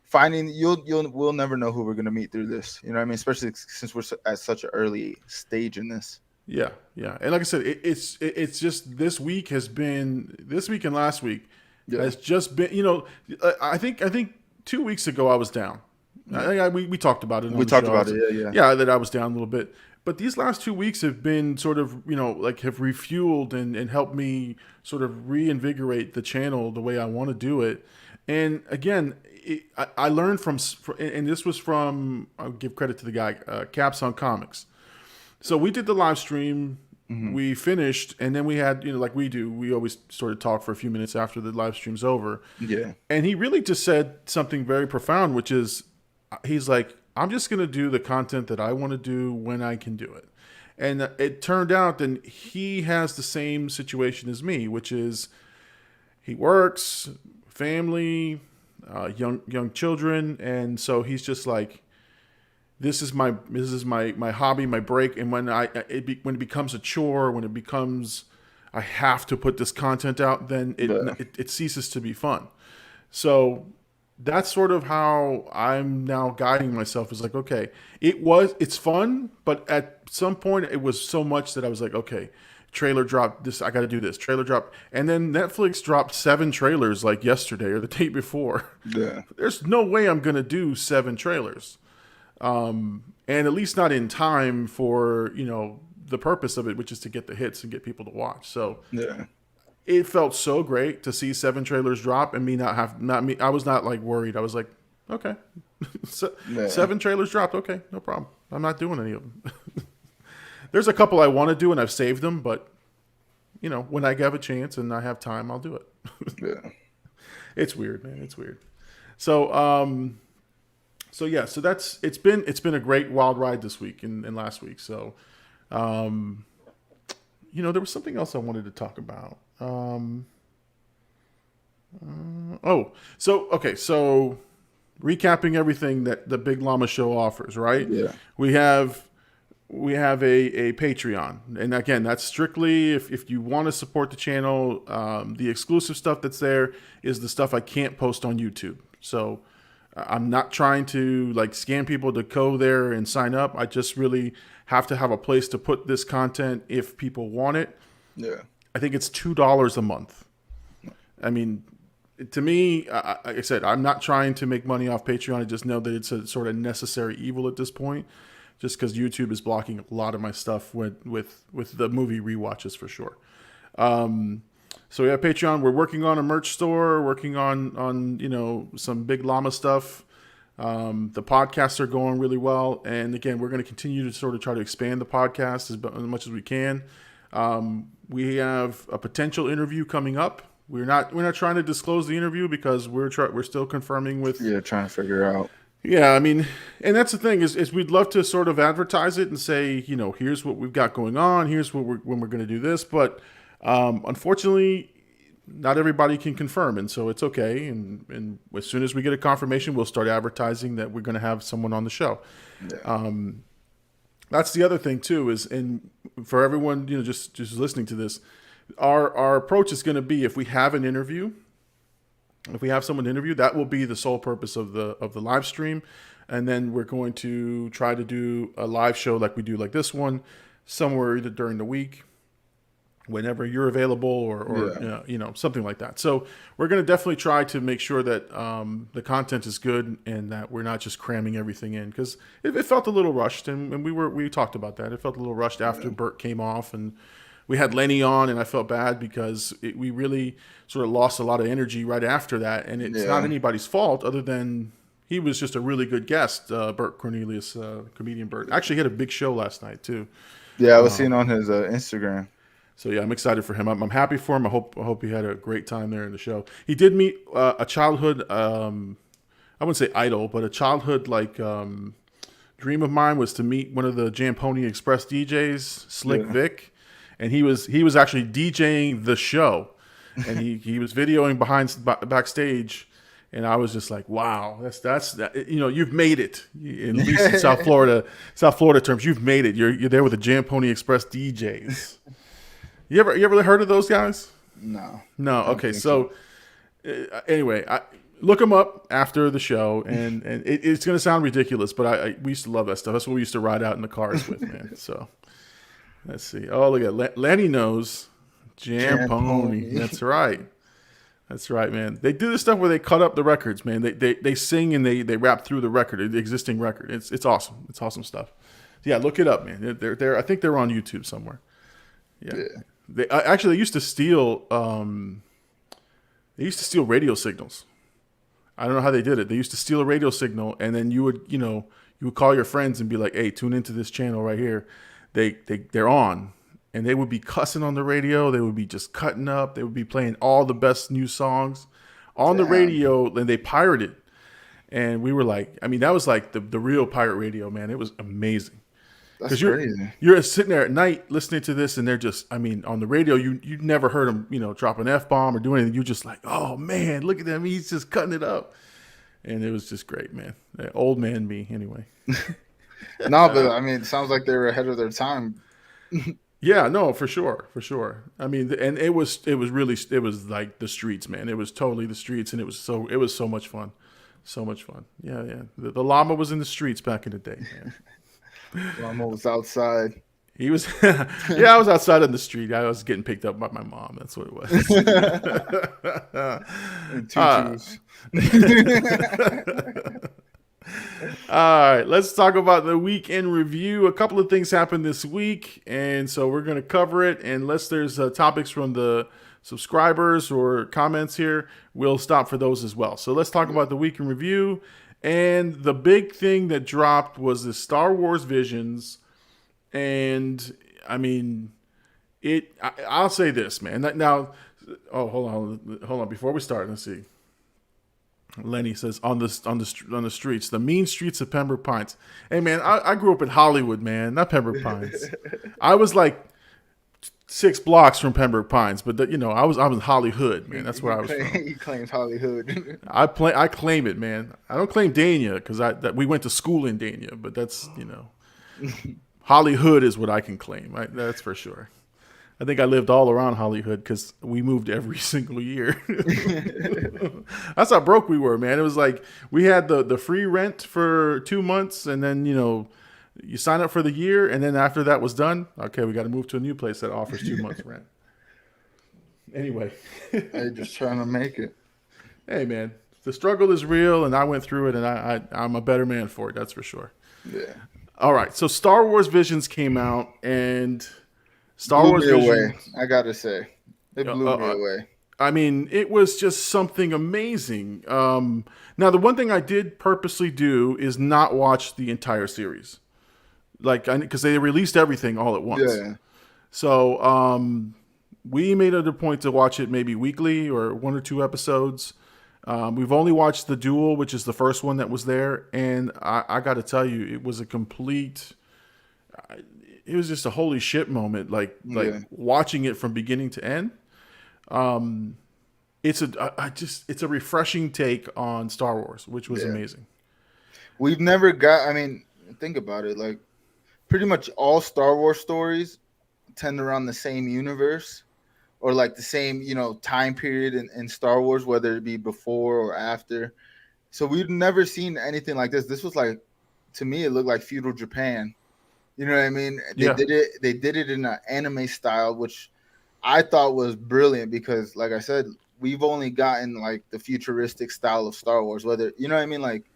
finding we'll never know who we're going to meet through this. You know what I mean? Especially since we're at such an early stage in this. Yeah. And like I said, it's just this week and last week has just been, you know, I think 2 weeks ago I was down. We talked about it. Yeah, that I was down a little bit. But these last 2 weeks have been sort of, you know, like have refueled and helped me sort of reinvigorate the channel the way I want to do it. And again, I learned from, and this was from, I'll give credit to the guy, Caps on Comics. So we did the live stream, we finished, and then we had, like we do, we always sort of talk for a few minutes after the live stream's over. Yeah. And he really just said something very profound, which is, he's like, I'm just going to do the content that I want to do when I can do it. And it turned out that he has the same situation as me, which is he works, family, young children, and so he's just like, this is my hobby, my break. And when it becomes a chore, when it becomes I have to put this content out, then it ceases to be fun. So that's sort of how I'm now guiding myself. Is like, okay, it's fun, but at some point it was so much that I was like, okay, trailer drop, this, I got to do this, trailer drop. And then Netflix dropped 7 trailers like yesterday or the day before. Yeah. There's no way I'm going to do 7 trailers. And at least not in time for, the purpose of it, which is to get the hits and get people to watch. So Yeah. it felt so great to see 7 trailers drop and I was not like worried. I was like, okay, 7 trailers dropped. Okay, no problem. I'm not doing any of them. There's a couple I want to do and I've saved them, but when I have a chance and I have time, I'll do it. Yeah. It's weird, man. It's weird. So, yeah, so it's been a great wild ride this week and last week. So, there was something else I wanted to talk about. So recapping everything that the Big Llama Show offers, right? Yeah. We have a Patreon, and again, that's strictly if you want to support the channel. The exclusive stuff that's there is the stuff I can't post on YouTube. So I'm not trying to scam people to go there and sign up. I just really have to have a place to put this content if people want it. Yeah. I think it's $2 a month. I mean, to me, like I said, I'm not trying to make money off Patreon. I just know that it's a sort of necessary evil at this point, just because YouTube is blocking a lot of my stuff with the movie rewatches for sure. So we have Patreon. We're working on a merch store, working on some Big Llama stuff. The podcasts are going really well. And again, we're going to continue to sort of try to expand the podcast as much as we can. We have a potential interview coming up. We're not trying to disclose the interview because we're still confirming with. Yeah, trying to figure out. Yeah, I mean, and that's the thing is we'd love to sort of advertise it and say, here's what we've got going on. Here's when we're going to do this. But unfortunately, not everybody can confirm. And so it's okay. And as soon as we get a confirmation, we'll start advertising that we're going to have someone on the show. Yeah. That's the other thing too, and for everyone, just listening to this, our approach is going to be if we have an interview, if we have someone to interview, that will be the sole purpose of the live stream. And then we're going to try to do a live show like we do like this one somewhere either during the week, whenever you're available or something like that. So we're going to definitely try to make sure that the content is good and that we're not just cramming everything in, because it felt a little rushed, and we talked about that. It felt a little rushed after Bert came off, and we had Lenny on, and I felt bad because we really sort of lost a lot of energy right after that, and it's not anybody's fault other than he was just a really good guest, Bert Cornelius, comedian Bert. Actually, he had a big show last night too. Yeah, I was seeing on his Instagram. So yeah, I'm excited for him. I'm happy for him. I hope he had a great time there in the show. He did meet a childhood, I wouldn't say idol, but a childhood dream of mine was to meet one of the Jamponi Express DJs, Slick Vic, and he was actually DJing the show, and he was videoing backstage, and I was just like, wow, that's you've made it. At least in South Florida terms, you've made it. You're there with the Jamponi Express DJs. You ever heard of those guys? No. Okay. So anyway, look them up after the show, and it's going to sound ridiculous, but we used to love that stuff. That's what we used to ride out in the cars with, man. So let's see. Oh, look at Lenny knows Jamponi. That's right, man. They do this stuff where they cut up the records, man. They sing and they rap through the record, the existing record. It's awesome. It's awesome stuff. Yeah, look it up, man. They're I think they're on YouTube somewhere. Yeah. They used to steal. They used to steal radio signals. I don't know how they did it. They used to steal a radio signal, and then you would call your friends and be like, "Hey, tune into this channel right here. They're on." And they would be cussing on the radio. They would be just cutting up. They would be playing all the best new songs on the radio, and they pirated. And we were like, I mean, that was like the real pirate radio, man. It was amazing. That's crazy. You're sitting there at night listening to this, and they're just, I mean, on the radio, you never heard them, drop an F-bomb or do anything. You're just like, oh, man, look at them. He's just cutting it up. And it was just great, man. Old man me, anyway. No, but I mean, it sounds like they were ahead of their time. Yeah, no, for sure. I mean, and it was like the streets, man. It was totally the streets, and it was so much fun. So much fun. Yeah. The llama was in the streets back in the day, man. Llama was outside. He was, yeah, I was outside on the street. I was getting picked up by my mom. That's what it was. And tutus. All right, let's talk about the week in review. A couple of things happened this week, and so we're going to cover it. Unless there's topics from the subscribers or comments here, we'll stop for those as well. So let's talk about the week in review. And the big thing that dropped was the Star Wars Visions. And I mean, I'll say this, man. Now, hold on. Before we start, let's see. Lenny says on the streets, the mean streets of Pembroke Pines. Hey, man, I grew up in Hollywood, man, not Pembroke Pines. I was like 6 blocks from Pembroke Pines, but I was in Hollywood, man. That's where I was from. He claims Hollywood. I claim it, man. I don't claim Dania because we went to school in Dania, but that's Hollywood is what I can claim. That's for sure. I think I lived all around Hollywood because we moved every single year. That's how broke we were, man. It was like we had the free rent for 2 months, and then you sign up for the year, and then after that was done, okay, we got to move to a new place that offers 2 months rent. Anyway, I'm just trying to make it. Hey, man, the struggle is real, and I went through it, and I'm a better man for it. That's for sure. Yeah. All right, so Star Wars Visions came out, and Star blew Wars me Visions, away. I gotta say, it blew me away. I mean, it was just something amazing. Now, the one thing I did purposely do is not watch the entire series, because they released everything all at once. Yeah. So we made it a point to watch it maybe weekly or 1 or 2 episodes. We've only watched The Duel, which is the first one that was there, and I got to tell you, it was a complete. It was just a holy shit moment, like watching it from beginning to end. It's a refreshing take on Star Wars, which was amazing. We've never got. I mean, think about it. Like, pretty much all Star Wars stories tend around the same universe, or like the same time period in Star Wars, whether it be before or after. So we've never seen anything like this. This was like, to me, it looked like feudal Japan. You know what I mean? They did it in an anime style, which I thought was brilliant because, like I said, we've only gotten like the futuristic style of Star Wars. Whether what I mean, like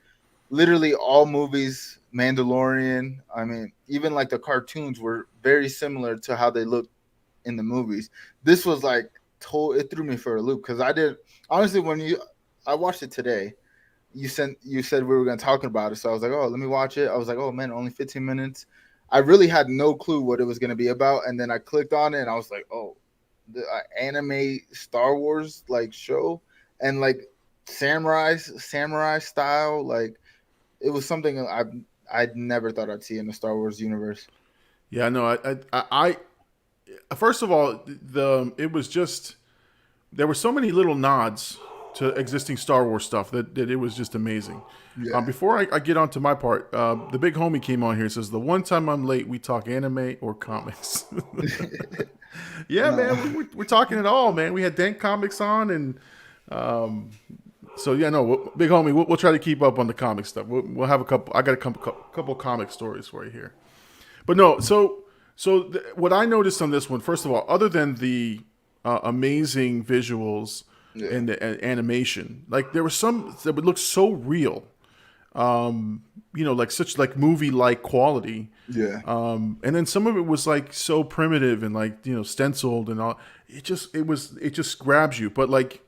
literally all movies, Mandalorian. I mean, even like the cartoons were very similar to how they looked in the movies. This was like it threw me for a loop because I did honestly I watched it today. You said we were going to talk about it, so I was like, oh, let me watch it. I was like, oh man, only 15 minutes. I really had no clue what it was going to be about, and then I clicked on it, and I was like, "Oh, the anime Star Wars like show, and like samurai style, like it was something I'd never thought I'd see in the Star Wars universe." Yeah, no, I first of all, it was just there were so many little nods to existing Star Wars stuff that it was just amazing. Yeah. Before I get on to my part, the big homie came on here and says, the one time I'm late, we talk anime or comics. Yeah, no. Man, we're talking it all, man. We had Dank Comics on, and so yeah, no, big homie, we'll try to keep up on the comic stuff. We'll have a couple. I got a couple comic stories for you here, but no. So what I noticed on this one, first of all, other than the amazing visuals and the animation, like there was some that would look so real. Like such like movie-like quality. Yeah. And then some of it was like so primitive and like, stenciled and all. It just grabs you. But like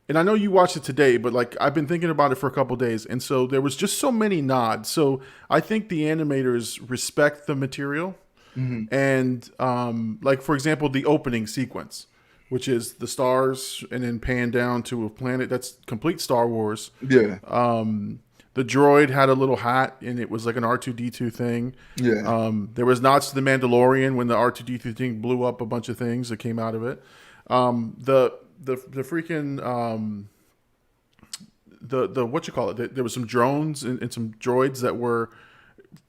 and I know you watched it today, but like I've been thinking about it for a couple days, and so there was just so many nods. So I think the animators respect the material, and like for example, the opening sequence, which is the stars and then pan down to a planet that's complete Star Wars. Yeah. The droid had a little hat, and it was like an R2D2 thing. Yeah. There was nods to the Mandalorian when the R2D2 thing blew up a bunch of things that came out of it. The freaking the what you call it? There was some drones and some droids that were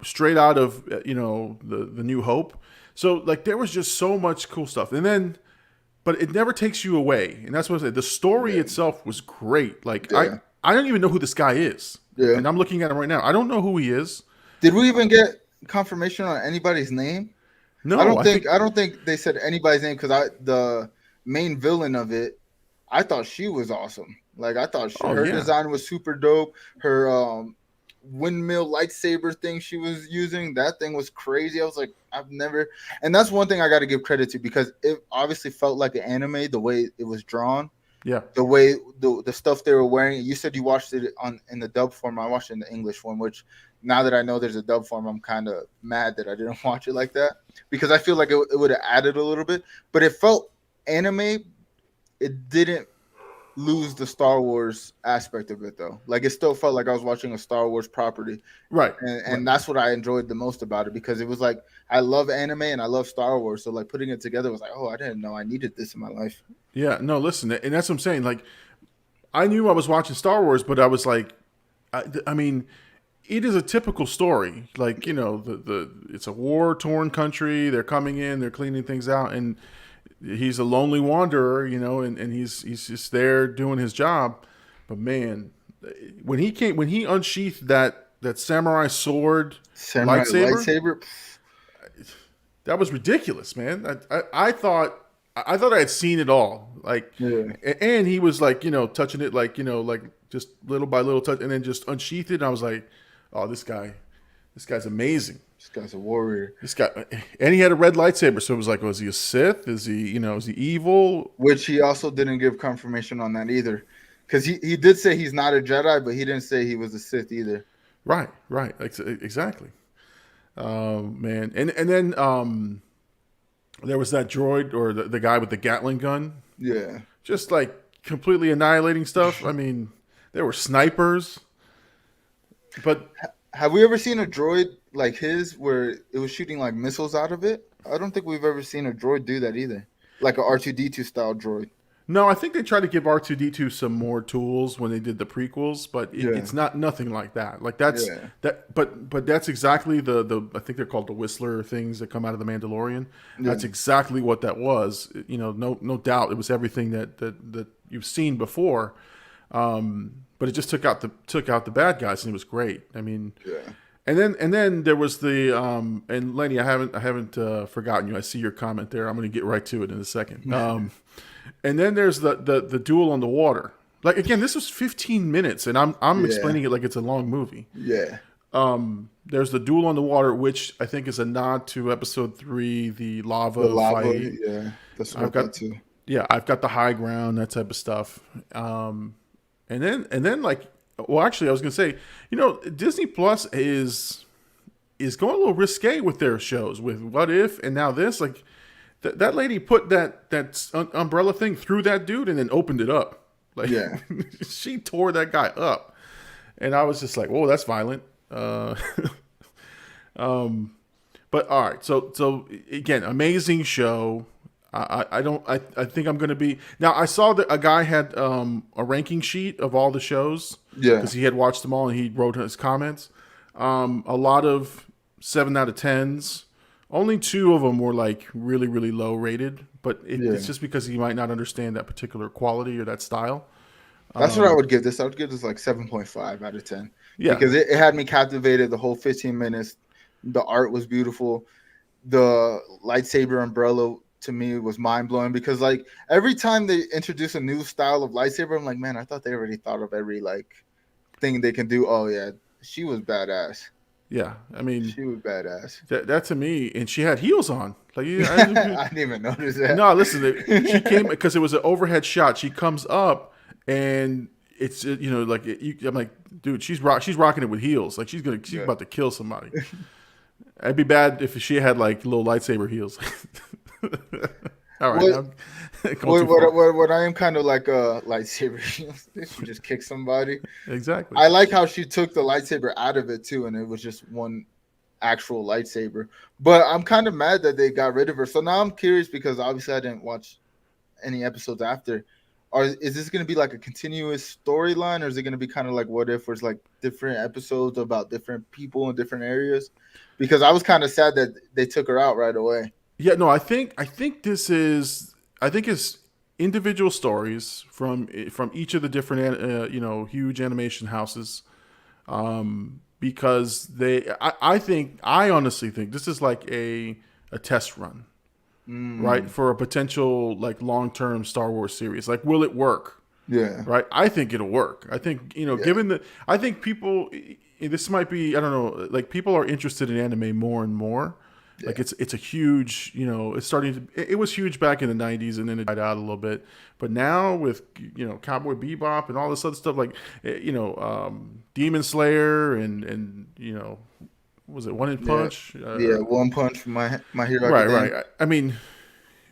straight out of the New Hope. So like there was just so much cool stuff, and then but it never takes you away, and that's what I said. The story itself was great. Like I don't even know who this guy is. Yeah. And I'm looking at him right now. I don't know who he is. Did we even get confirmation on anybody's name? No, I don't think they said anybody's name because the main villain of it, I thought she was awesome. Like I thought her design was super dope. Her windmill lightsaber thing she was using, that thing was crazy. I was like, and that's one thing I got to give credit to because it obviously felt like an anime the way it was drawn. Yeah. The way the stuff they were wearing. You said you watched it in the dub form. I watched it in the English form, which now that I know there's a dub form, I'm kind of mad that I didn't watch it like that because I feel like it would have added a little bit. But it felt anime. It didn't lose the Star Wars aspect of it though. Like it still felt like I was watching a Star Wars property. Right. And that's what I enjoyed the most about it because it was like I love anime and I love Star Wars. So like putting it together was like, oh, I didn't know I needed this in my life. Yeah, no, listen, and that's what I'm saying. Like, I knew I was watching Star Wars, but I was like, I mean, it is a typical story. Like, it's a war-torn country. They're coming in, they're cleaning things out, and he's a lonely wanderer, and he's just there doing his job. But man, when he unsheathed that samurai sword, lightsaber, that was ridiculous, man. I thought I had seen it all, like, and he was like, touching it, like, like just little by little touch, and then just unsheathed it. And I was like, oh, this guy's amazing. This guy's a warrior. This guy, and he had a red lightsaber, so it was like, was he a Sith? Is he evil? Which he also didn't give confirmation on that either, because he did say he's not a Jedi, but he didn't say he was a Sith either. Right, exactly. Man, and then there was that droid or the guy with the Gatling gun. Yeah. Just like completely annihilating stuff. I mean, there were snipers. But have we ever seen a droid like his where it was shooting like missiles out of it? I don't think we've ever seen a droid do that either. Like a R2D2 style droid. No, I think they tried to give R2D2 some more tools when they did the prequels, but it's nothing like that. Like that's but that's exactly the I think they're called the Whistler things that come out of the Mandalorian. Yeah. That's exactly what that was. No doubt it was everything that you've seen before. But it just took out the bad guys, and it was great. I mean, And then there was the and Lenny, I haven't forgotten you. I see your comment there. I'm going to get right to it in a second. And then there's the duel on the water. Like again, this was 15 minutes, and I'm explaining it like it's a long movie. Yeah. There's the duel on the water, which I think is a nod to episode 3, the lava fight. Yeah, that's what I've got too. Yeah, I've got the high ground, that type of stuff. And then like, well, actually, I was gonna say, Disney Plus is going a little risque with their shows, with What If and now this. Like, that lady put that umbrella thing through that dude and then opened it up. Like, she tore that guy up, and I was just like, whoa, that's violent. But all right, so again, amazing show. I think I'm going to be now. I saw that a guy had a ranking sheet of all the shows, because he had watched them all and he wrote his comments. A lot of 7 out of 10s. Only 2 of them were like really, really low rated, but it's just because he might not understand that particular quality or that style. That's what I would give this. I would give this like 7.5 out of 10. Yeah, because it had me captivated the whole 15 minutes. The art was beautiful. The lightsaber umbrella to me was mind blowing, because like every time they introduce a new style of lightsaber, I'm like, man, I thought they already thought of every like thing they can do. Oh yeah, she was badass. Yeah, I mean, she was badass. That to me, and she had heels on. Like, I didn't even notice that. No, listen, she came because it was an overhead shot. She comes up, and it's like I'm like, dude, she's rocking it with heels. Like she's about to kill somebody. It'd be bad if she had like little lightsaber heels. All right, what I am kind of like a lightsaber. She just kicked somebody. Exactly. I like how she took the lightsaber out of it too, and it was just one actual lightsaber. But I'm kind of mad that they got rid of her. So now I'm curious because obviously I didn't watch any episodes after. Is this going to be like a continuous storyline, or is it going to be kind of like What If, where it's like different episodes about different people in different areas? Because I was kind of sad that they took her out right away. Yeah, no, I think it's individual stories from each of the different huge animation houses, because I honestly think this is like a test run, right, for a potential like long-term Star Wars series. Like, will it work? Yeah. Right. I think it'll work. I think given I think people, this might be, I don't know, like people are interested in anime more and more. Yeah. Like it's a huge, it's starting to, it was huge back in the 90s and then it died out a little bit. But now with, Cowboy Bebop and all this other stuff, like, Demon Slayer and was it One Punch? One Punch from My Hero Academia. Right. I mean,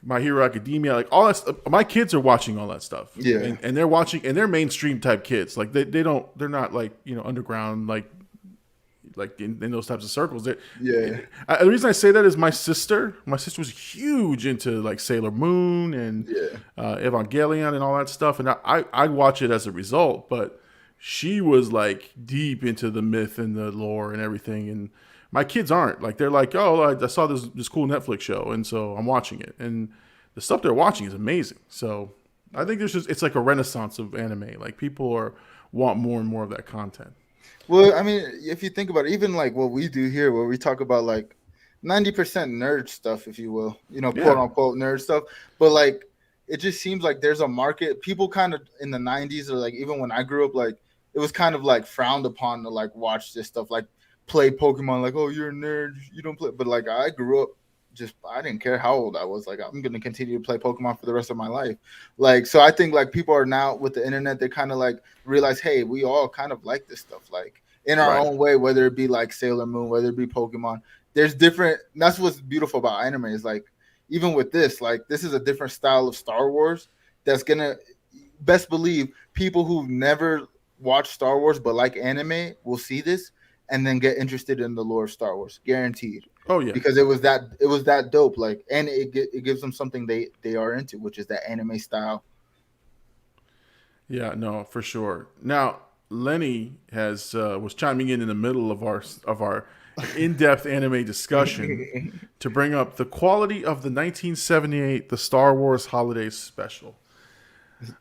My Hero Academia, like all that stuff. My kids are watching all that stuff. Yeah. And they're watching, and they're mainstream type kids. Like they're not like, underground, like in those types of circles. The reason I say that is my sister was huge into like Sailor Moon and Evangelion and all that stuff. And I'd watch it as a result, but she was like deep into the myth and the lore and everything. And my kids aren't. Like they're like, oh, I saw this cool Netflix show, and so I'm watching it. And the stuff they're watching is amazing. So I think it's like a renaissance of anime. Like people want more and more of that content. Well, I mean, if you think about it, even like what we do here, where we talk about like 90% nerd stuff, if you will, quote unquote nerd stuff. But like, it just seems like there's a market. People kind of in the 90s, or like even when I grew up, like it was kind of like frowned upon to like watch this stuff, like play Pokemon, like, oh, you're a nerd, you don't play. But like I grew up, I didn't care how old I was. Like I'm gonna continue to play Pokemon for the rest of my life. Like, so I think like people are now with the internet, they kind of like realize, hey, we all kind of like this stuff, like in our own way, whether it be like Sailor Moon, whether it be Pokemon. There's different. That's what's beautiful about anime is like, even with this, like this is a different style of Star Wars that's gonna, best believe, people who never watched Star Wars but like anime will see this and then get interested in the lore of Star Wars, guaranteed. Oh yeah, because it was that dope. Like, and it gives them something they are into, which is that anime style. Yeah, no, for sure. Now Lenny was chiming in the middle of our in-depth anime discussion to bring up the quality of the 1978 the Star Wars Holiday Special.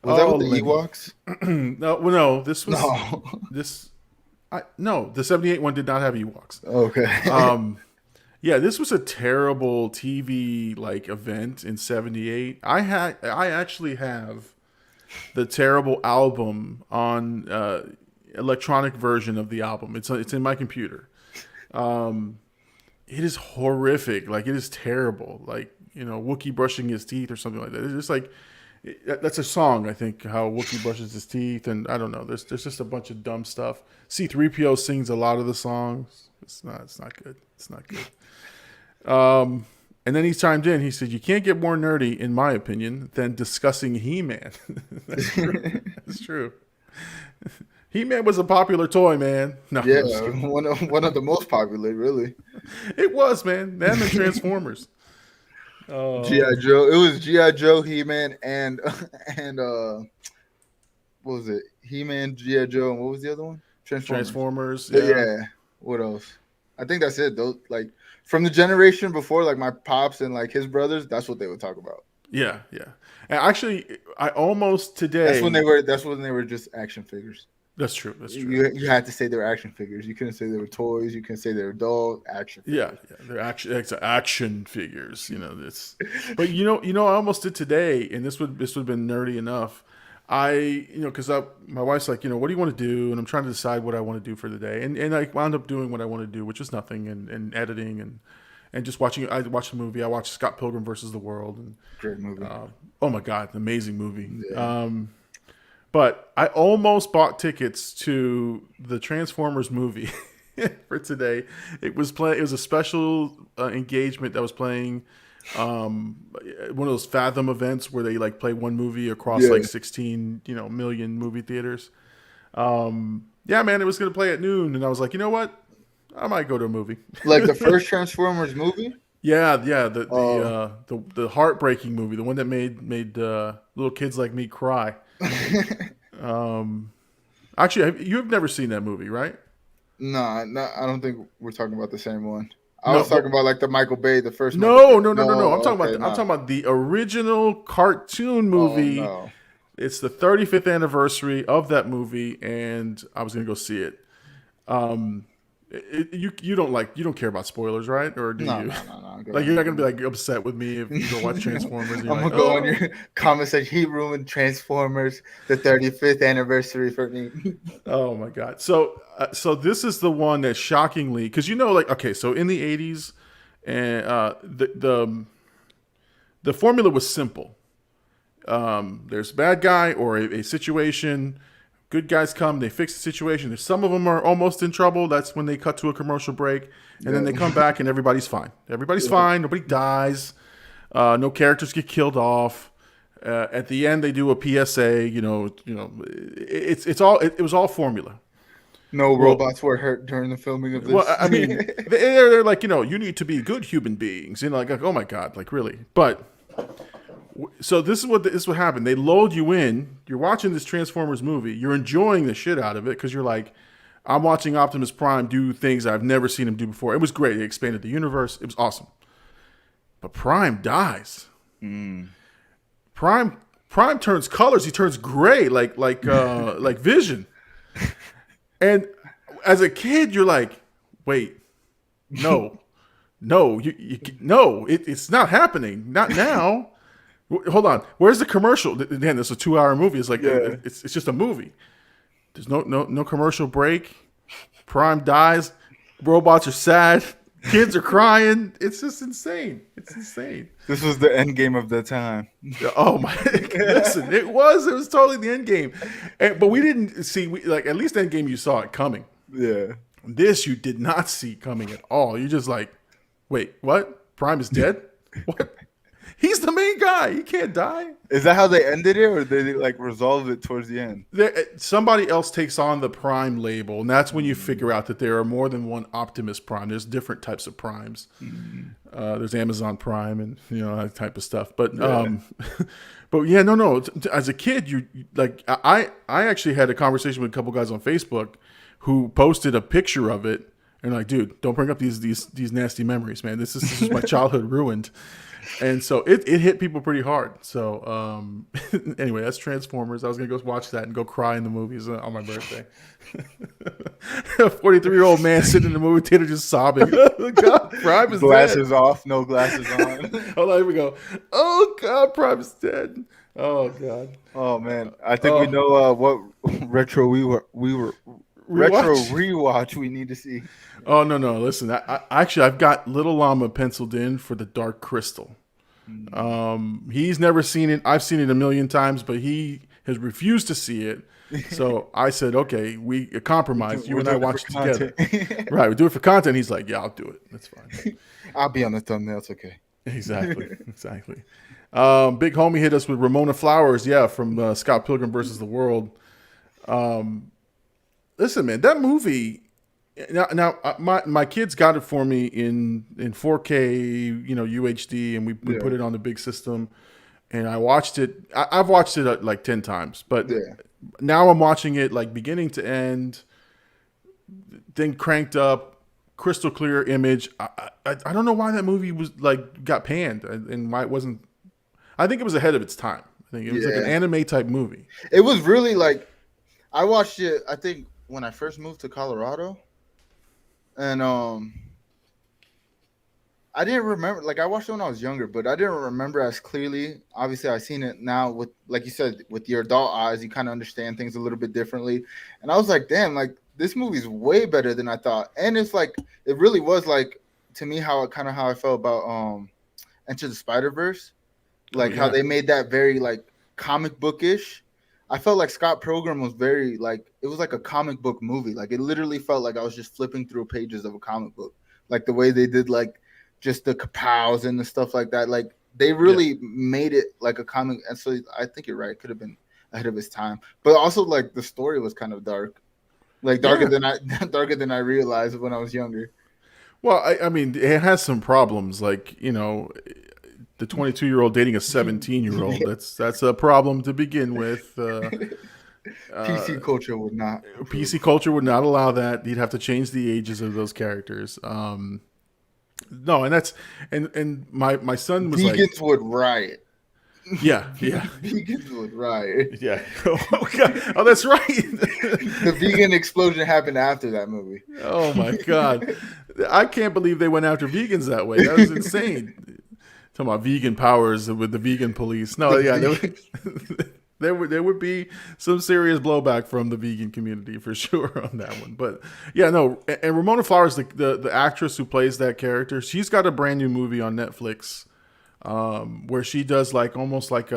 Was that with the Ewoks? No, this was the 78 one did not have Ewoks. Okay. Yeah, this was a terrible TV like event in 78. I actually have the terrible album on electronic version of the album. It's in my computer. It is horrific. Like it is terrible. Like, Wookiee brushing his teeth or something like that. It's just like that's a song, I think, how Wookiee brushes his teeth, and I don't know. There's just a bunch of dumb stuff. C-3PO sings a lot of the songs. It's not good. It's not good. And then he chimed in. He said, "You can't get more nerdy, in my opinion, than discussing He-Man." That's true. That's true. He-Man was a popular toy, man. No, yeah, one of the most popular, really. It was, man. Them and Transformers. G.I. Joe. It was G.I. Joe, He-Man, and what was it? He-Man, G.I. Joe, and what was the other one? Transformers. Yeah. What else? I think that's it. Those, like, from the generation before, like my pops and like his brothers, that's what they would talk about. Yeah. And actually, I almost today. That's when they were just action figures. That's true. You had to say they were action figures. You couldn't say they were toys. You couldn't say they were dolls. Action figures. Yeah, they're action figures. This. But I almost did today, and this would have been nerdy enough. Because my wife's like, what do you want to do? And I'm trying to decide what I want to do for the day, and I wound up doing what I want to do, which is nothing, and editing and just watching. I watched the movie. I watched Scott Pilgrim versus the World. And, great movie. Oh my God, amazing movie. Yeah. But I almost bought tickets to the Transformers movie for today. It was a special engagement that was playing one of those Fathom events where they like play one movie across like 16 million movie theaters. Yeah, man, it was going to play at noon, and I was like, you know what? I might go to a movie. Like the first Transformers movie? Yeah, the heartbreaking movie, the one that made little kids like me cry. Actually, you've never seen that movie, right? No, I don't think we're talking about the same one. I No, was talking about like the Michael Bay, the first. No. Michael Bay. I'm talking about the original cartoon movie. Oh, no. It's the 35th anniversary of that movie, and I was gonna go see it. You don't care about spoilers, right? Or do you? No. Like you're not gonna be like upset with me if you go watch Transformers. And I'm gonna go on your comment section. He ruined Transformers, the 35th anniversary for me. Oh my god! So this is the one that shockingly, because so in the 80s, and the formula was simple. There's a bad guy or a situation. Good guys come, they fix the situation. If some of them are almost in trouble, that's when they cut to a commercial break, and then they come back and everybody's fine. Everybody's fine. Nobody dies. No characters get killed off. At the end, they do a PSA. It was all formula. No robots were hurt during the filming of this. Well, I mean, they're like, you need to be good human beings. Like, oh my god, like really, but. So this is what happened. They load you in. You're watching this Transformers movie. You're enjoying the shit out of it because you're like, I'm watching Optimus Prime do things I've never seen him do before. It was great. It expanded the universe. It was awesome. But Prime dies. Prime turns colors. He turns gray, like Vision. And as a kid, you're like, wait, no, it's not happening. Not now. Hold on. Where's the commercial? Man, this is a 2-hour movie. It's like it's just a movie. There's no commercial break. Prime dies. Robots are sad. Kids are crying. It's just insane. It's insane. This was the end game of the time. Oh my! Listen, it was totally the end game, but we didn't see. At least end game you saw it coming. Yeah. This you did not see coming at all. You're just like, wait, what? Prime is dead? What? He's the main guy. He can't die. Is that how they ended it, or did they like resolve it towards the end? Somebody else takes on the Prime label, and that's when you figure out that there are more than one Optimus Prime. There's different types of Primes. There's Amazon Prime and that type of stuff. But but yeah, no. As a kid, you like I actually had a conversation with a couple guys on Facebook who posted a picture of it, and like, dude, don't bring up these nasty memories, man. This is my childhood ruined. And so it hit people pretty hard. So anyway, that's Transformers. I was going to go watch that and go cry in the movies on my birthday. A 43-year-old man sitting in the movie theater just sobbing. Oh, God, Prime is glasses dead. off, no glasses on. Hold on, here we go. Oh, God, Prime is dead. Oh, God. Oh, man. I think we know what retro rewatch we need to see. Oh, no. Listen, I've got Little Llama penciled in for the Dark Crystal. He's never seen it. I've seen it a million times, but he has refused to see it. So I said, okay, we compromised. You and I watch it together. Right, we do it for content. He's like, yeah, I'll do it. That's fine. I'll be on the thumbnail. It's okay. Exactly. Big Homie hit us with Ramona Flowers, from Scott Pilgrim versus the World. Listen, man, that movie. Now my kids got it for me in 4K, UHD, and we put it on the big system, and I watched it. I've watched it like 10 times, but now I'm watching it like beginning to end. Then cranked up, crystal clear image. I don't know why that movie was got panned and why it wasn't. I think it was ahead of its time. I think it was like an anime type movie. It was really like, I watched it, I think, when I first moved to Colorado. And I didn't remember, I watched it when I was younger, but I didn't remember as clearly. Obviously, I've seen it now with, like you said, with your adult eyes, you kind of understand things a little bit differently. And I was like, damn, this movie's way better than I thought. And it's it really was to me, how I felt about Enter the Spider-Verse. How they made that very comic bookish. I felt like Scott Pilgrim was very like it was like a comic book movie. Like it literally felt like I was just flipping through pages of a comic book. Like the way they did like just the kapows and the stuff like that. Like they really made it like a comic. And so I think you're right. It could have been ahead of his time. But also like the story was kind of dark. Like darker than I realized when I was younger. Well, I mean, it has some problems. Like, you know, the 22-year-old dating a 17-year-old. That's a problem to begin with. PC culture would not. PC culture would not allow that. You'd have to change the ages of those characters. No, and my son was vegans would riot. Yeah. Vegans would riot. Yeah. Oh, God. Oh, that's right. The vegan explosion happened after that movie. Oh my God. I can't believe they went after vegans that way. That was insane. Talking about vegan powers with the vegan police. No, there would be some serious blowback from the vegan community for sure on that one. But yeah, no. And Ramona Flowers, the actress who plays that character, she's got a brand new movie on Netflix where she does like almost like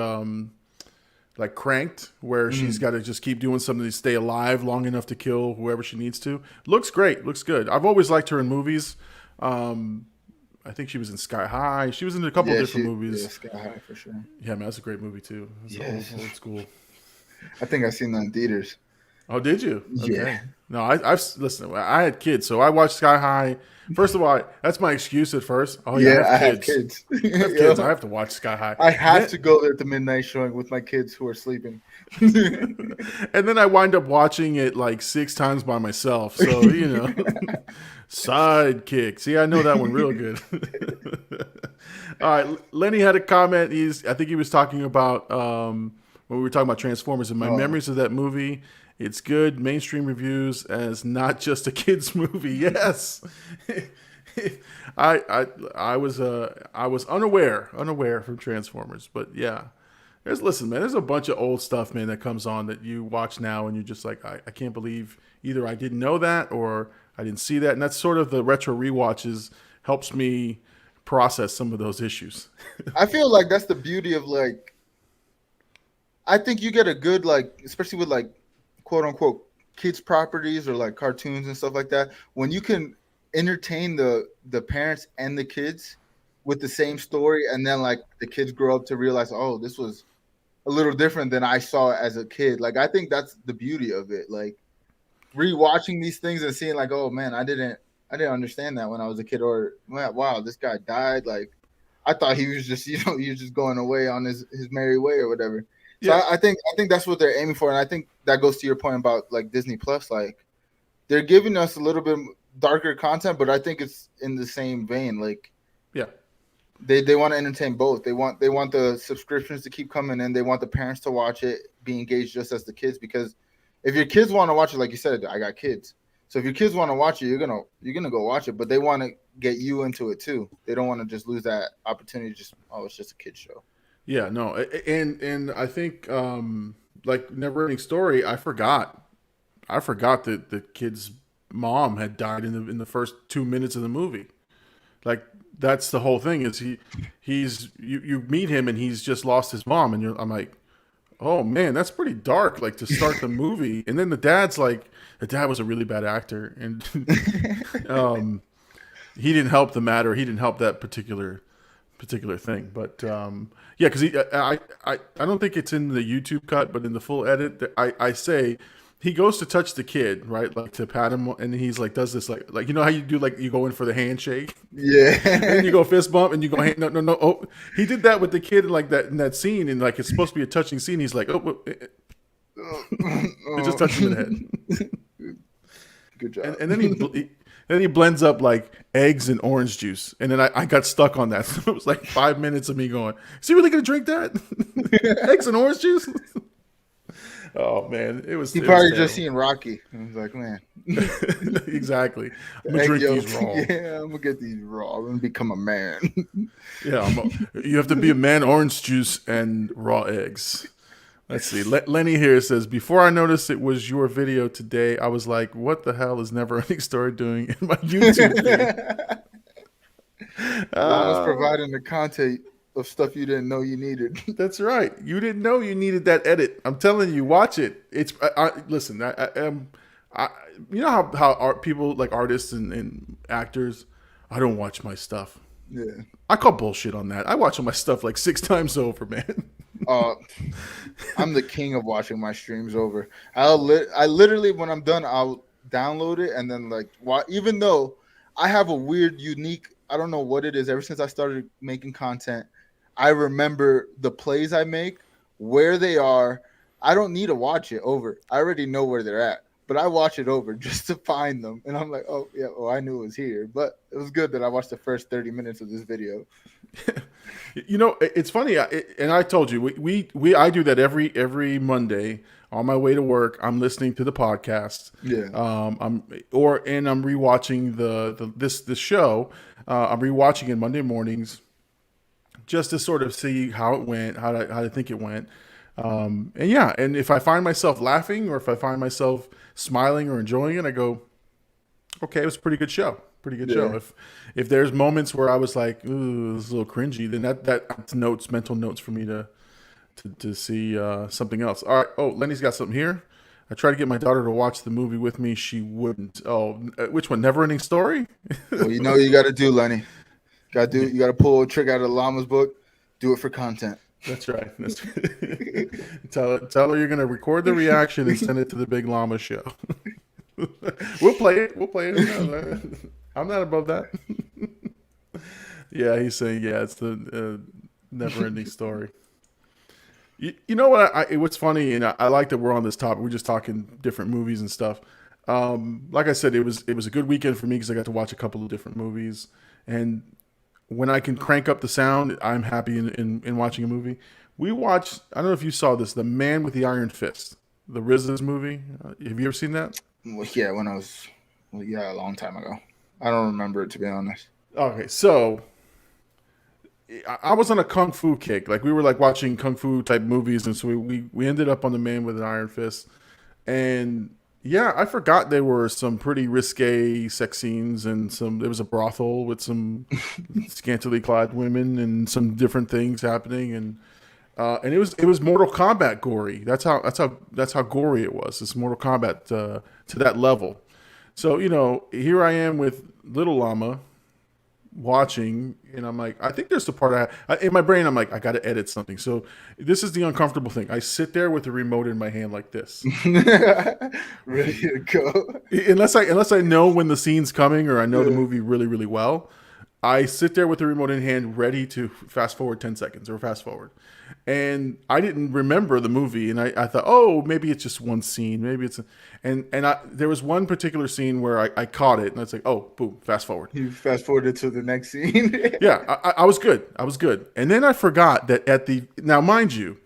Cranked, where she's got to just keep doing something to stay alive long enough to kill whoever she needs to. Looks great. Looks good. I've always liked her in movies. I think she was in Sky High. She was in a couple of different movies. Yeah, Sky High for sure. Yeah, man, that's a great movie too. It's old school. I think I've seen that in theaters. Oh, did you? Okay. Yeah. No, I've listen. I had kids, so I watched Sky High. First of all, that's my excuse at first. Oh yeah, I have kids. I have kids. I have to watch Sky High. I have to go there at the midnight showing with my kids who are sleeping. And then I wind up watching it like 6 times by myself. So you know, sidekick. See, I know that one real good. All right, Lenny had a comment. I think he was talking about when we were talking about Transformers and my memories of that movie. It's good mainstream reviews as not just a kids movie. Yes, I was unaware from Transformers, but yeah, listen, man. There's a bunch of old stuff, man, that comes on that you watch now and you're just like, I can't believe either I didn't know that or I didn't see that, and that's sort of the retro rewatches helps me process some of those issues. I feel like that's the beauty of like, I think you get a good like, especially with like, quote unquote kids properties or like cartoons and stuff like that, when you can entertain the parents and the kids with the same story, and then like the kids grow up to realize, oh, this was a little different than I saw as a kid. Like I think that's the beauty of it, like rewatching these things and seeing like, oh man, I didn't understand that when I was a kid, or wow, this guy died, like I thought he was just he was just going away on his merry way or whatever. So yeah. I think that's what they're aiming for, and I think that goes to your point about like Disney Plus. Like they're giving us a little bit darker content, but I think it's in the same vein. Like, yeah, they want to entertain both. They want the subscriptions to keep coming in. They want the parents to watch it, be engaged just as the kids. Because if your kids want to watch it, like you said, I got kids. So if your kids want to watch it, you're gonna go watch it. But they want to get you into it too. They don't want to just lose that opportunity. It's just a kid show. Yeah, no, and I think like Neverending Story, I forgot that the kid's mom had died in the first 2 minutes of the movie. Like that's the whole thing is you meet him and he's just lost his mom, and I'm like, oh man, that's pretty dark. Like to start the movie, and then the dad was a really bad actor, and he didn't help the matter. He didn't help that particular thing, but yeah, because I don't think it's in the YouTube cut, but in the full edit, I say he goes to touch the kid, right, like to pat him, and he's like does this like you know how you do, like you go in for the handshake, yeah, and you go fist bump, and you go no. Oh, he did that with the kid like that in that scene, and like it's supposed to be a touching scene. He's like, it just touched him in the head. Good job. And then he blends up like eggs and orange juice. And then I got stuck on that. So it was like 5 minutes of me going, is he really going to drink that? Eggs and orange juice? Oh, man. He probably just seen Rocky. I was like, man. Exactly. I'm going to drink these raw. Yeah, I'm going to get these raw. I'm going to become a man. Yeah, you have to be a man, orange juice and raw eggs. Let's see. Lenny here says, before I noticed it was your video today, I was like, what the hell is Neverending Story doing in my YouTube feed? I was providing the content of stuff you didn't know you needed. That's right. You didn't know you needed that edit. I'm telling you, watch it. It's listen. I am. You know how people like artists and actors. I don't watch my stuff. Yeah. I call bullshit on that. I watch all my stuff like 6 times over, man. I'm the king of watching my streams over. I literally, when I'm done, I'll download it and then like even though I have a weird, unique, I don't know what it is. Ever since I started making content, I remember the plays I make, where they are. I don't need to watch it over. I already know where they're at. But I watch it over just to find them. And I'm like, oh, yeah, well, I knew it was here. But it was good that I watched the first 30 minutes of this video. You know, it's funny. And I told you, I do that every Monday on my way to work. I'm listening to the podcast. Yeah. I'm rewatching this show. I'm rewatching it Monday mornings just to sort of see how it went, how I think it went. And if I find myself laughing or if I find myself smiling or enjoying it, I go, okay, it was a pretty good show. Show. If there's moments where I was like, ooh, this is a little cringy, then that's mental notes for me to see something else. All right. Oh, Lenny's got something here. I tried to get my daughter to watch the movie with me. She wouldn't. Oh, which one? Neverending Story? Well, you know what you got to do, Lenny. You got to pull a trick out of Llama's book. Do it for content. That's right. Tell her you're going to record the reaction and send it to the Big Llama show. We'll play it. I'm not above that. Yeah, he's saying, yeah, it's the never-ending story. You know what? What's funny, and I like that we're on this topic. We're just talking different movies and stuff. Like I said, it was a good weekend for me because I got to watch a couple of different movies. And when I can crank up the sound, I'm happy in watching a movie. We watched, I don't know if you saw this, The Man with the Iron Fist, the RZA's movie. Have you ever seen that? Well, yeah, a long time ago. I don't remember it, to be honest. Okay, so I was on a kung fu kick. Like we were like watching kung fu type movies, and so we ended up on The Man with an Iron Fist. And yeah, I forgot there were some pretty risque sex scenes and there was a brothel with some scantily clad women and some different things happening, and it was Mortal Kombat gory. That's how gory it was. It's Mortal Kombat to that level. So, here I am with little Llama watching, and I'm like, I think there's the part in my brain, I'm like, I got to edit something. So this is the uncomfortable thing. I sit there with the remote in my hand like this. Ready to go. Unless I know when the scene's coming or I know the movie really, really well, I sit there with the remote in hand ready to fast forward 10 seconds or fast forward. And I didn't remember the movie, and I thought, oh, maybe it's just one scene. Maybe it's there was one particular scene where I caught it, and it's like, oh, boom, fast forward. You fast forwarded to the next scene. Yeah, I was good. And then I forgot that now, mind you,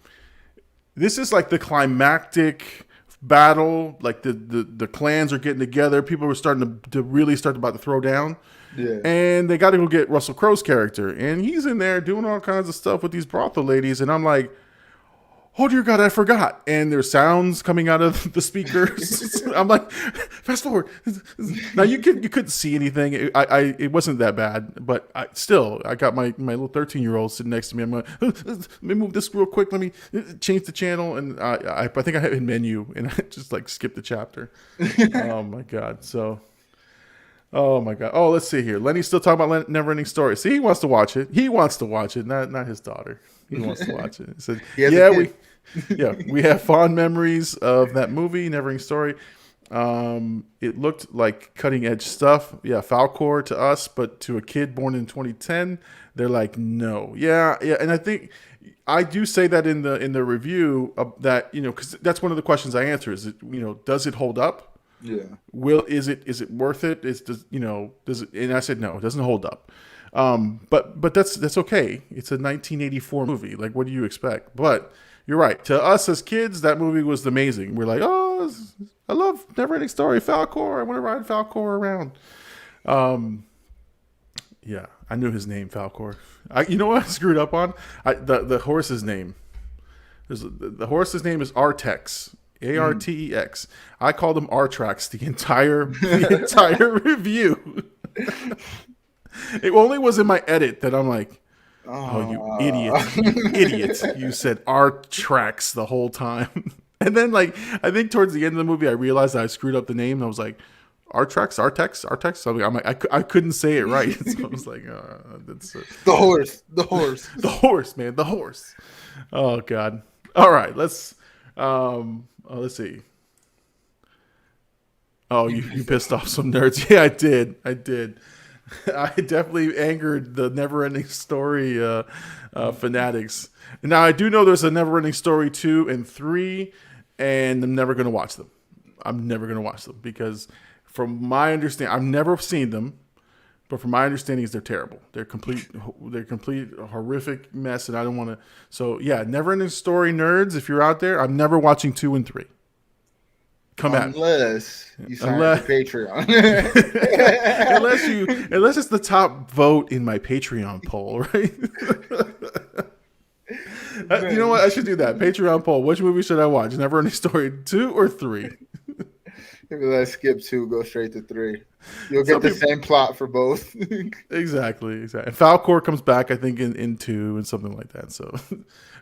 this is like the climactic battle. Like the clans are getting together. People were starting to really start about to throw down. Yeah. And they got to go get Russell Crowe's character. And he's in there doing all kinds of stuff with these brothel ladies. And I'm like, oh, dear God, I forgot. And there's sounds coming out of the speakers. I'm like, fast forward. Now, you couldn't see anything. It wasn't that bad. But I got my little 13-year-old sitting next to me. I'm like, let me move this real quick. Let me change the channel. And I think I had a menu. And I just like skipped the chapter. Oh, my God. Oh my God! Oh, let's see here. Lenny's still talking about Neverending Story. See, he wants to watch it. Not his daughter. He wants to watch it. He said, we have fond memories of that movie, Neverending Story. It looked like cutting edge stuff. Yeah, Falcor to us, but to a kid born in 2010, they're like, no. Yeah, and I think I do say that in the review that because that's one of the questions I answer is does it hold up? Yeah. Is it worth it? Does it? And I said no, it doesn't hold up. But that's okay. It's a 1984 movie. Like, what do you expect? But you're right. To us as kids, that movie was amazing. We're like, oh, I love Neverending Story, Falcor. I want to ride Falcor around. Yeah, I knew his name, Falcor. You know what I screwed up on? The horse's name. The horse's name is Artex. Artex. I called him R-Trax the entire review. It only was in my edit that I'm like, Oh, you idiot! You idiot! You said our tracks the whole time, and then like I think towards the end of the movie, I realized I screwed up the name. And I was like, our tracks, our text, our text. So I'm like, I couldn't say it right. So I was like, that's The horse, the horse. the horse, man, the horse. Oh God! All right, let's see. Oh, you pissed off some nerds. Yeah, I did. I definitely angered the Never-Ending Story fanatics. Now, I do know there's a Never-Ending Story 2 and 3, and I'm never going to watch them. I'm never going to watch them because from my understanding, I've never seen them, but from my understanding is they're terrible. They're complete horrific mess, and I don't want to. So, yeah, Never-Ending Story nerds, if you're out there, I'm never watching 2 and 3. Come at me. Unless you sign up for Patreon. unless it's the top vote in my Patreon poll, right? You know what? I should do that. Patreon poll. Which movie should I watch? Never-Ending Story 2 or 3? Maybe let's skip 2, go straight to 3. You'll get the same plot for both. Exactly. And Falcor comes back, I think, in 2 and something like that. So,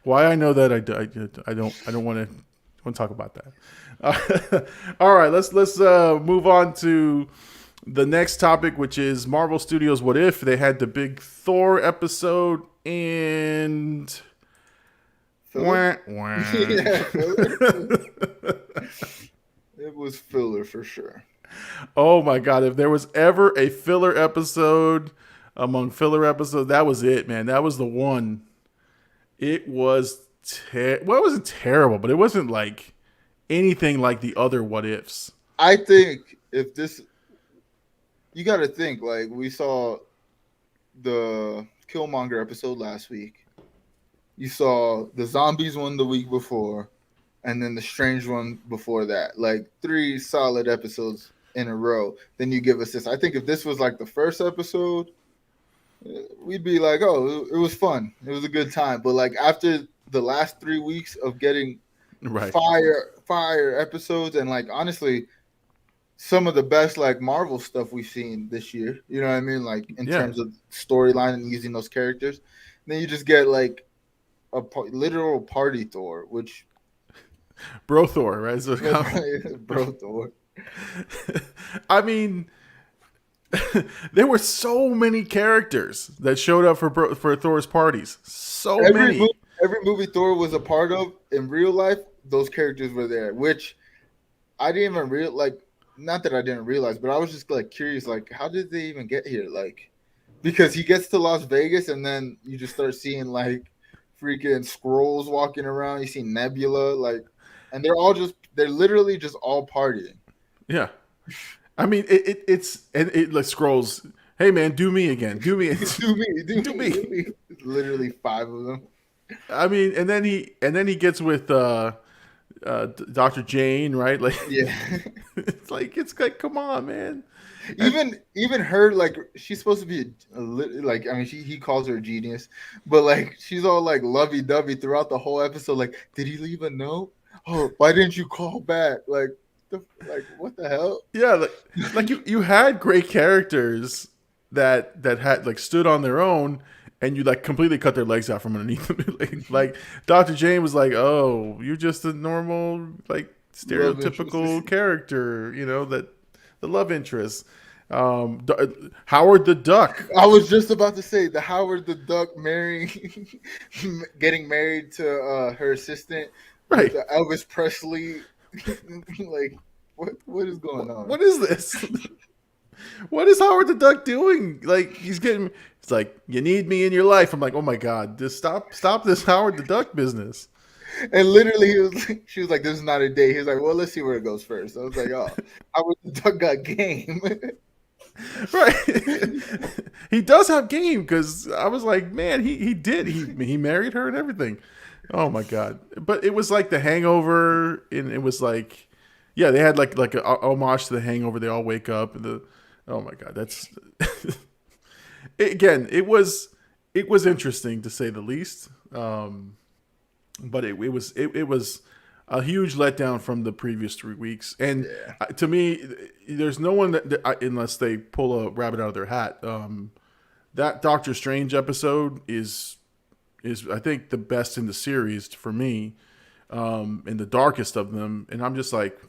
why I know that I don't want to talk about that. All right, let's move on to the next topic, which is Marvel Studios. What if they had the big Thor episode and wah, wah. It was filler for sure. Oh my God! If there was ever a filler episode among filler episodes, that was it, man. That was the one. It was it wasn't terrible, but it wasn't like anything like the other what ifs. I think if this, you got to think like we saw the Killmonger episode last week. You saw the zombies one the week before, and then the Strange one before that. Like 3 solid episodes in a row. Then you give us this. I think if this was like the first episode, we'd be like, oh, it was fun. It was a good time. But like after the last 3 weeks of getting fire episodes, and like honestly some of the best like Marvel stuff we've seen this year, you know what I mean, like in terms of storyline and using those characters, and then you just get like a literal party Thor, which bro Thor, right? So, bro Thor. I mean, there were so many characters that showed up for Thor's parties. Every movie Thor was a part of in real life, those characters were there, which I didn't even not that I didn't realize, but I was just like curious, like how did they even get here? Like, because he gets to Las Vegas and then you just start seeing like freaking Skrulls walking around. You see Nebula, like, and they're literally just all partying. Yeah. I mean, it's like Skrulls. Hey man, do me again. Do me. do me. Literally 5 of them. I mean, and then he gets with Dr. Jane, right? Like, yeah, it's like, come on, man. Even her, like, she's supposed to be like, I mean, he calls her a genius, but like, she's all like lovey-dovey throughout the whole episode. Like, did he leave a note? Oh, why didn't you call back? Like, what the hell? Yeah, like you had great characters that had like stood on their own, and you like completely cut their legs out from underneath them. like Dr. Jane was like, "Oh, you're just a normal like stereotypical character, you know, that the love interest." Howard the Duck. I was just about to say the Howard the Duck getting married to her assistant, right? The Elvis Presley. Like, what is going on? What is this? What is Howard the Duck doing? Like, it's like, you need me in your life. I'm like, oh my God, just stop this Howard the Duck business. And literally, she was like, this is not a date. He was like, well, let's see where it goes first. I was like, oh, Howard the Duck got game. Right. He does have game, because I was like, man, he married her and everything. Oh my God. But it was like The Hangover, and it was like, yeah, they had like a homage to The Hangover. They all wake up and oh my God, that's again, it was interesting to say the least. But it was a huge letdown from the previous 3 weeks. And to me, there's no one that unless they pull a rabbit out of their hat, that Doctor Strange episode is I think the best in the series for me, and the darkest of them. And I'm just like,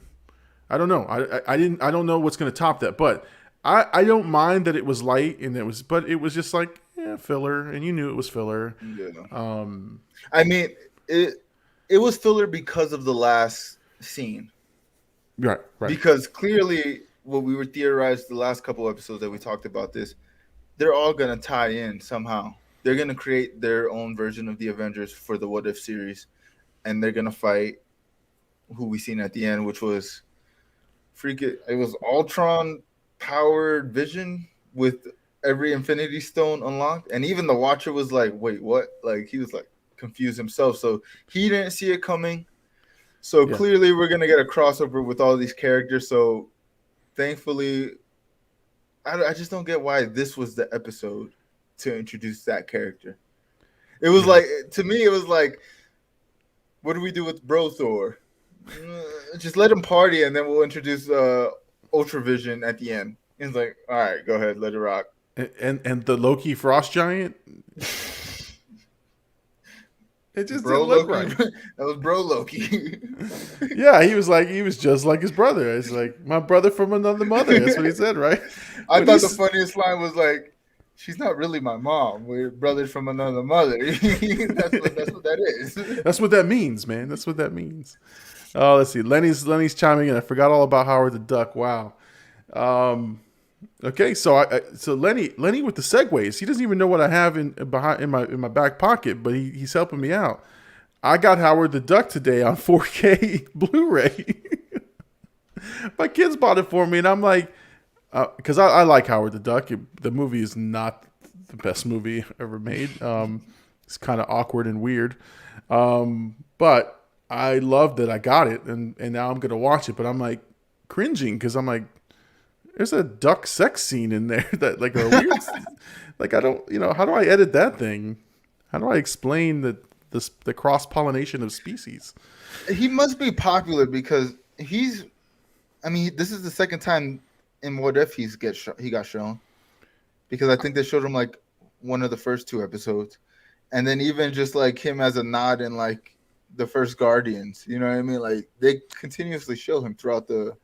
I don't know. I don't know what's going to top that, but I don't mind that it was light but it was just like, yeah, filler, and you knew it was filler. Yeah. I mean, it was filler because of the last scene. Right. Because clearly, what we were theorized the last couple episodes that we talked about this, they're all gonna tie in somehow. They're gonna create their own version of the Avengers for the What If series, and they're gonna fight who we seen at the end, which was it was Ultron powered Vision with every Infinity Stone unlocked, and even the Watcher was like, "Wait, what?" Like he was like confused himself, so he didn't see it coming. So clearly, we're gonna get a crossover with all these characters. So thankfully, I just don't get why this was the episode to introduce that character. It was like, to me, it was like, what do we do with Bro Thor? Just let him party, and then we'll introduce Ultra Vision at the end. And it's like, all right, go ahead, let it rock. And the Loki Frost Giant. It just Bro didn't look Loki. right. That was Bro Loki. Yeah, he was just like his brother. It's like, my brother from another mother. That's what he said, right? I thought the funniest line was like, she's not really my mom. We're brothers from another mother. that's what that is. That's what that means, man. That's what that means. Oh, let's see. Lenny's chiming in. I forgot all about Howard the Duck. Wow. Okay, so so Lenny with the segues. He doesn't even know what I have in my back pocket, but he's helping me out. I got Howard the Duck today on 4K Blu-ray. My kids bought it for me, and I'm like, because I like Howard the Duck. The movie is not the best movie ever made. It's kind of awkward and weird, but I love that I got it, and now I'm gonna watch it. But I'm like cringing because I'm like, there's a duck sex scene in there that like a weird, like I don't, how do I edit that thing? How do I explain the cross pollination of species? He must be popular because this is the second time in What If he got shown, because I think they showed him like one of the first two episodes, and then even just like him as a nod in like the first Guardians. You know what I mean? Like they continuously show him throughout the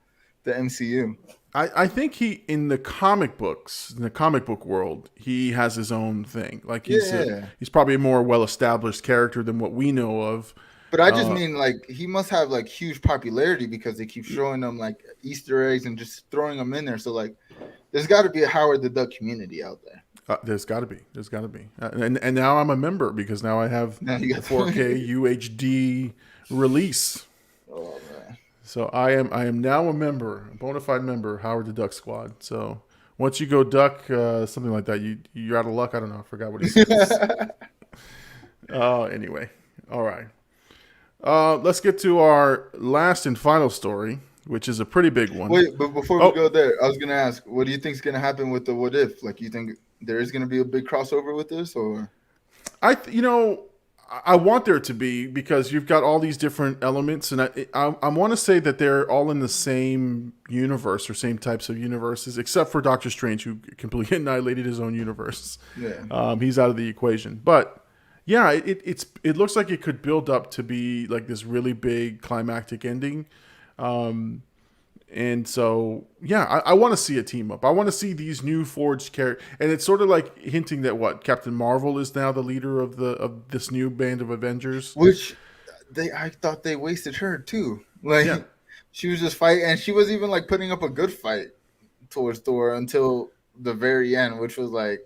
MCU. I think in the comic books, in the comic book world, he has his own thing. Like he's probably a more well-established character than what we know of. But I just mean like he must have like huge popularity because they keep showing them like Easter eggs and just throwing them in there. So like, there's got to be a Howard the Duck community out there. There's got to be. And now I'm a member because now I have the 4K UHD release. Oh man. So I am now a member, a bona fide member, Howard the Duck Squad. So once you go duck, something like that, you're out of luck. I don't know. I forgot what he says. Anyway. All right. Let's get to our last and final story, which is a pretty big one. Wait, but before we go there, I was going to ask, what do you think is going to happen with the What If? Like, you think there is going to be a big crossover with this, or? I want there to be, because you've got all these different elements, and I want to say that they're all in the same universe or same types of universes, except for Doctor Strange, who completely annihilated his own universe. Yeah. He's out of the equation. But yeah, it looks like it could build up to be like this really big climactic ending. And so, yeah, I want to see a team up. I want to see these new forged characters, and it's sort of like hinting that Captain Marvel is now the leader of this new band of Avengers. Which I thought they wasted her too. Like she was just fighting, and she was even like putting up a good fight towards Thor until the very end, which was like,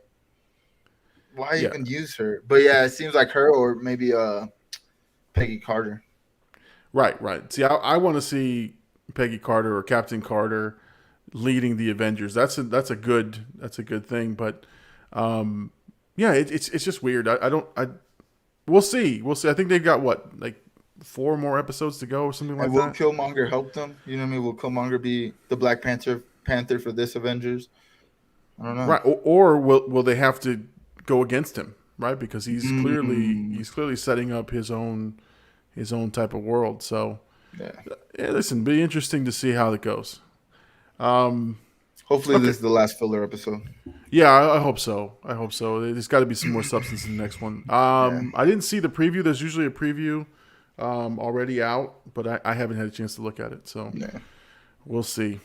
why even use her? But yeah, it seems like her or maybe Peggy Carter. Right. See, I want to see Peggy Carter or Captain Carter leading the Avengers. That's a good thing. But it's just weird. We'll see. I think they've got like 4 more episodes to go or something like that. Will Killmonger help them? You know what I mean? Will Killmonger be the Black Panther for this Avengers? I don't know. Right. Or will they have to go against him? Right, because he's clearly setting up his own type of world. So. Yeah, listen, be interesting to see how it goes. Hopefully this is the last filler episode. Yeah, I hope so. I hope so. There's got to be some more substance in the next one. Yeah. I didn't see the preview. There's usually a preview already out, but I haven't had a chance to look at it. So Yeah. we'll see.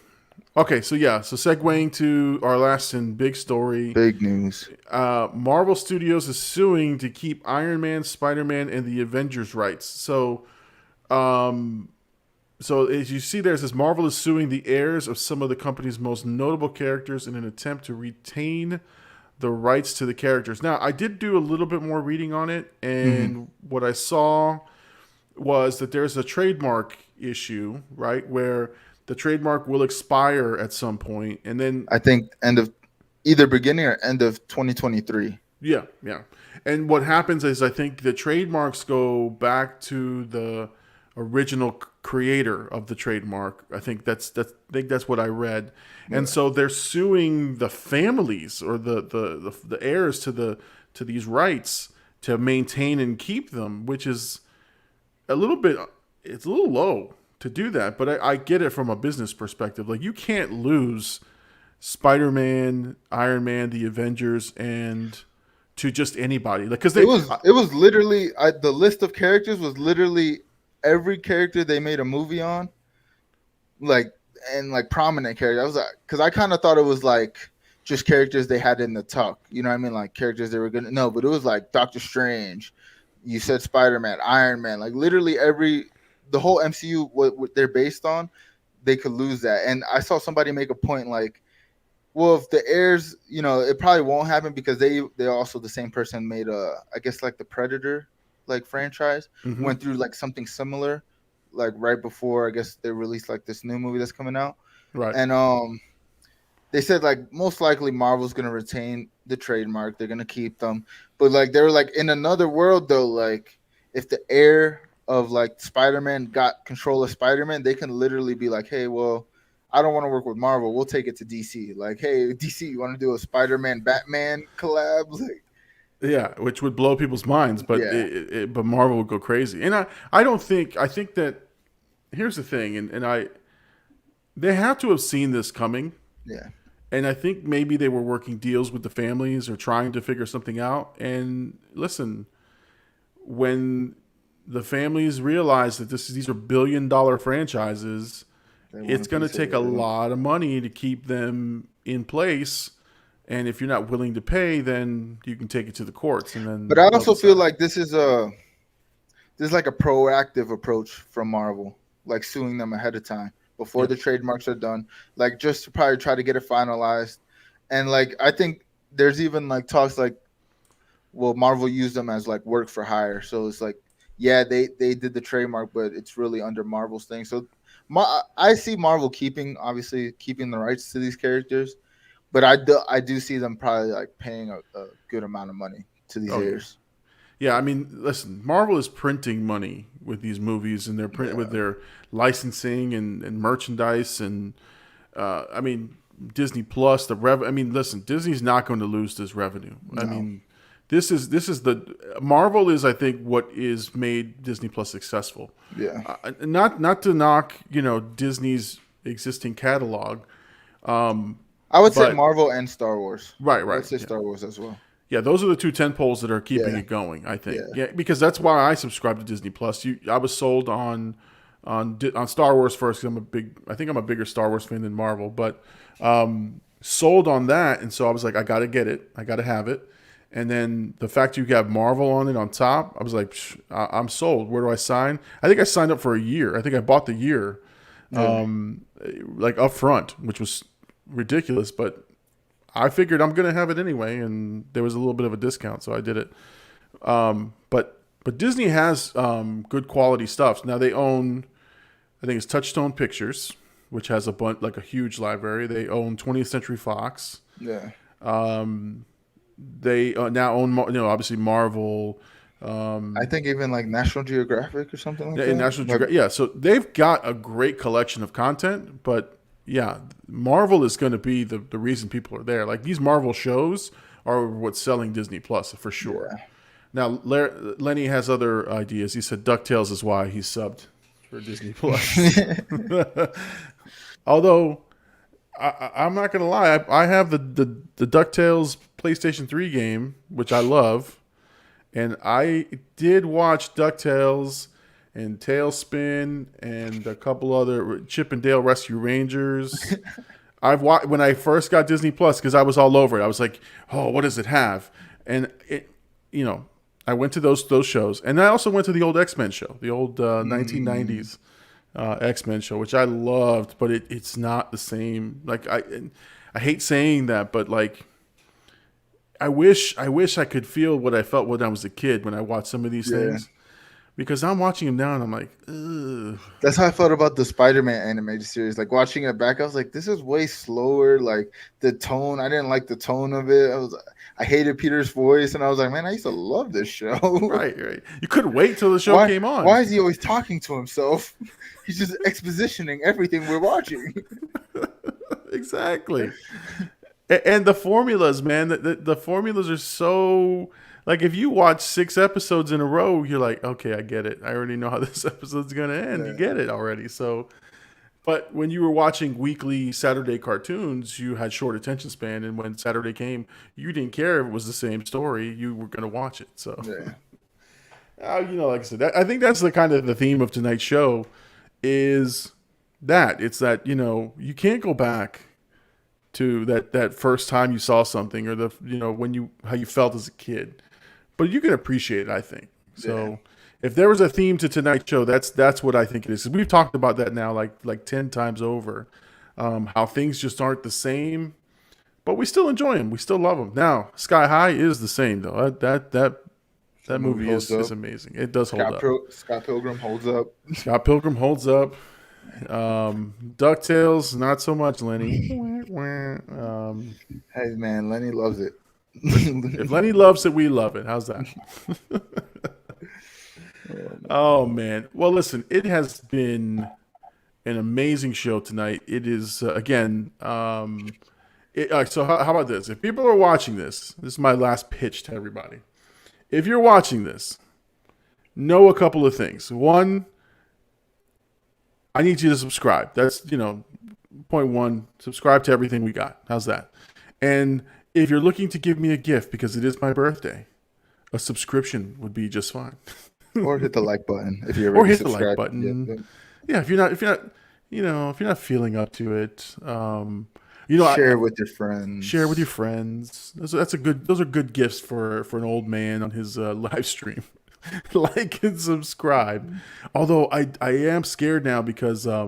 Okay, so segueing to our last and big story. Big news. Marvel Studios is suing to keep Iron Man, Spider-Man, and the Avengers rights. So as you see there, it says Marvel is suing the heirs of some of the company's most notable characters in an attempt to retain the rights to the characters. Now, I did do a little bit more reading on it, and what I saw was that there's a trademark issue, right, where the trademark will expire at some point, and then I think either beginning or end of 2023. yeah. And what happens is I think the trademarks go back to the original creator of the trademark. I think that's what I read. And so they're suing the families or the heirs to these rights to maintain and keep them, which is it's a little low to do that, but I get it from a business perspective. Like, you can't lose Spider-Man, Iron Man, the Avengers, and to just anybody. Like, because It was literally the list of characters was literally every character they made a movie on, like prominent characters. I was like, because I kind of thought it was like just characters they had in the tuck. You know what I mean? Like characters they were gonna no, but it was like Doctor Strange. You said Spider-Man, Iron Man, like literally the whole MCU what they're based on, they could lose that. And I saw somebody make a point like, well, if the heirs, it probably won't happen because they also the same person made I guess like the Predator like franchise went through like something similar, like right before I guess they released like this new movie that's coming out. right. And they said like most likely Marvel's gonna retain the trademark, they're gonna keep them. But like they were like in another world though, like if the heir of like Spider-Man got control of Spider-Man, they can literally be like, hey, well, I don't want to work with Marvel. We'll take it to DC. Like, hey, DC, you want to do a Spider-Man Batman collab? Like, Yeah, which would blow people's minds, but Yeah. but Marvel would go crazy. And I think that here's the thing, and they have to have seen this coming. yeah. And I think maybe they were working deals with the families or trying to figure something out. And listen, when the families realize that these are billion-dollar franchises, it's going to take a lot of money to keep them in place. And if you're not willing to pay, then you can take it to the courts. And then, But I also feel like this is like a proactive approach from Marvel, like suing them ahead of time before the trademarks are done, like just to probably try to get it finalized. And like I think there's even like talks like, well, Marvel used them as like work for hire, so it's like, yeah, they did the trademark, but it's really under Marvel's thing. So I see Marvel keeping the rights to these characters, but I do see them probably like paying a good amount of money to these heirs. Yeah, I mean, listen, Marvel is printing money with these movies and with their licensing and merchandise and I mean, Disney Plus, I mean, listen, Disney's not going to lose this revenue. No. I mean, this is Marvel is, I think, what is made Disney Plus successful. Yeah. Not to knock, Disney's existing catalog. I would say Marvel and Star Wars. Right. I would say Star Wars as well. Yeah, those are the two tentpoles that are keeping it going, I think. Yeah, because that's why I subscribe to Disney Plus. I was sold on Star Wars first because I think I'm a bigger Star Wars fan than Marvel, but sold on that, and so I was like, I got to get it, I got to have it. And then the fact you got Marvel on it on top, I was like, I'm sold. Where do I sign? I think I signed up for a year. I think I bought the year, like up front, which was ridiculous, but I figured I'm going to have it anyway, and there was a little bit of a discount, so I did it. But Disney has good quality stuff. Now they own, I think it's Touchstone Pictures, which has a huge library. They own 20th Century Fox. Yeah. They now own, obviously Marvel. I think even like National Geographic or something like that. National Geographic. Yeah, so they've got a great collection of content, but yeah, Marvel is going to be the reason people are there. Like these Marvel shows are what's selling Disney Plus for sure. Yeah. Now, Lenny has other ideas. He said DuckTales is why he's subbed for Disney Plus. Although I'm not gonna lie. I have the DuckTales PlayStation 3 game, which I love, and I did watch DuckTales and Tailspin and a couple other Chip and Dale Rescue Rangers. I've watched when I first got Disney Plus because I was all over it. I was like, "Oh, what does it have?" And it, you know, I went to those shows, and I also went to the old X-Men show, the old 1990s X-Men show, which I loved, but it's not the same. Like I hate saying that, but like I wish I could feel what I felt when I was a kid when I watched some of these things. Because I'm watching them now and I'm like, ugh. That's how I felt about the Spider-Man animated series. Like watching it back, I was like, this is way slower. Like the tone, I didn't like the tone of it. I hated Peter's voice, and I was like, man, I used to love this show. Right. You couldn't wait till the show came on. Why is he always talking to himself? He's just expositioning everything we're watching. Exactly. And the formulas, man, the formulas are so. Like, if you watch 6 episodes in a row, you're like, okay, I get it. I already know how this episode's going to end. Yeah. You get it already. So, but when you were watching weekly Saturday cartoons, you had short attention span. And when Saturday came, you didn't care if it was the same story. You were going to watch it. So, like I said, I think that's the kind of the theme of tonight's show is that. It's that, you can't go back to that first time you saw something or how you felt as a kid. But you can appreciate it, I think. So if there was a theme to tonight's show, that's what I think it is. We've talked about that now like 10 times over, how things just aren't the same, but we still enjoy them. We still love them. Now, Sky High is the same, though. That movie is amazing. It does hold up. Scott Pilgrim holds up. Scott Pilgrim holds up. DuckTales, not so much, Lenny. Hey, man, Lenny loves it. If Lenny loves it, we love it. How's that? Oh, man. Well, listen, it has been an amazing show tonight. It is, again, so how about this? If people are watching this is my last pitch to everybody. If you're watching this, know a couple of things. One, I need you to subscribe. That's, point one, subscribe to everything we got. How's that? And if you're looking to give me a gift because it is my birthday, a subscription would be just fine. Or hit the like button if you're already subscribed. The like button. Yeah, if you're not feeling up to it, share it with your friends. Share with your friends. Those are good gifts for an old man on his live stream. Like and subscribe. Although I am scared now because I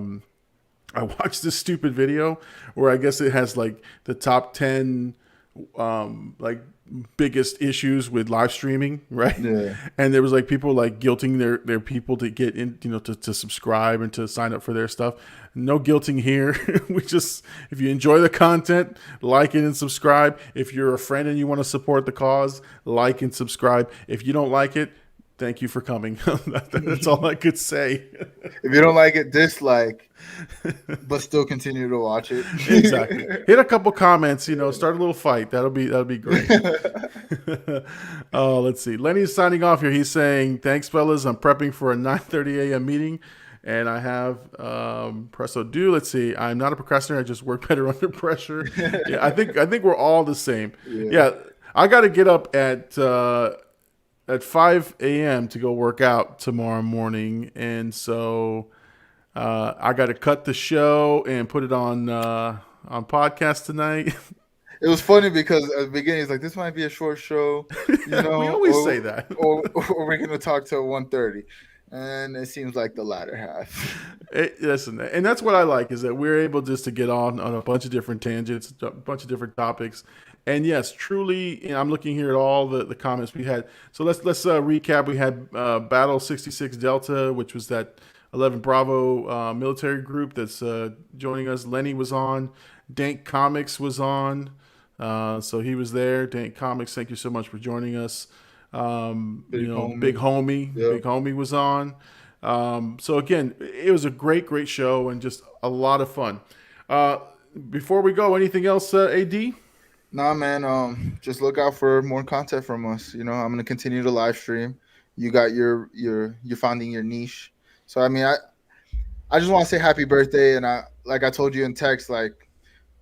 watched this stupid video where I guess it has like the top 10 like biggest issues with live streaming, right? Yeah. And there was like people like guilting their people to get in, to subscribe and to sign up for their stuff. No guilting here. We just, if you enjoy the content, like it and subscribe. If you're a friend and you want to support the cause, like and subscribe. If you don't like it, thank you for coming. That's all I could say. If you don't like it, dislike, but still continue to watch it. Exactly. Hit a couple comments, start a little fight. That'll be great. Oh, let's see. Lenny's signing off here. He's saying, thanks, fellas. I'm prepping for a 9:30 a.m. meeting, and I have presso due. Let's see. I'm not a procrastinator. I just work better under pressure. Yeah, I think we're all the same. Yeah, I got to get up at 5 a.m. to go work out tomorrow morning. And so I got to cut the show and put it on podcast tonight. It was funny because at the beginning, it's like, this might be a short show. We always say that. or we're going to talk till 1:30. And it seems like the latter half. Listen, and that's what I like is that we're able just to get on a bunch of different tangents, a bunch of different topics. And yes, truly, I'm looking here at all the comments we had. So let's recap. We had Battle 66 Delta, which was that 11 Bravo military group that's joining us. Lenny was on. Dank Comics was on. So he was there. Dank Comics, thank you so much for joining us. Big Homie. Yep. Big Homie was on. So again, it was a great show and just a lot of fun. Before we go, anything else, AD? Nah, man. Just look out for more content from us. I'm gonna continue to live stream. You got you're finding your niche. So I mean, I just want to say happy birthday, and I told you in text, like,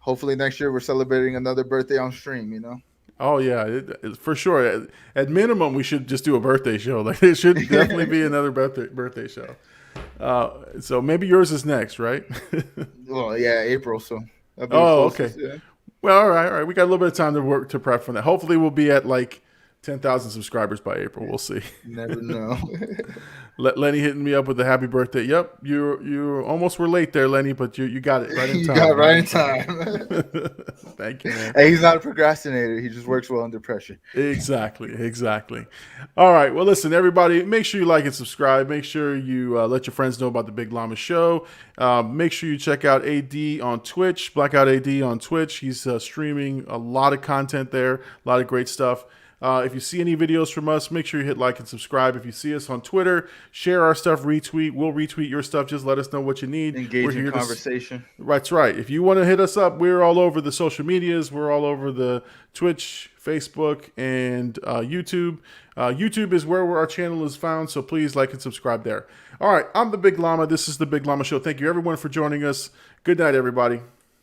hopefully next year we're celebrating another birthday on stream. You know. Oh yeah, for sure. At minimum, we should just do a birthday show. Like it should definitely be another birthday show. So maybe yours is next, right? Well, yeah, April. So. That'd be Oh, closest, okay. yeah. Well, all right. We got a little bit of time to work to prep for that. Hopefully, we'll be at like 10,000 subscribers by April. We'll see. Never know. Lenny hitting me up with a happy birthday. Yep, you almost were late there, Lenny, but you got it right in You time. got it right in time. Thank you, man. Hey, he's not a procrastinator. He just works well under pressure. Exactly. All right. Well, listen, everybody, make sure you like and subscribe. Make sure you let your friends know about the Big Llama Show. Make sure you check out AD on Twitch, Blackout AD on Twitch. He's streaming a lot of content there, a lot of great stuff. If you see any videos from us, make sure you hit like and subscribe. If you see us on Twitter, share our stuff, retweet. We'll retweet your stuff. Just let us know what you need. Engage in conversation. That's right. If you want to hit us up, we're all over the social medias. We're all over the Twitch, Facebook, and YouTube. YouTube is where our channel is found, so please like and subscribe there. All right, I'm the Big Llama. This is the Big Llama Show. Thank you, everyone, for joining us. Good night, everybody.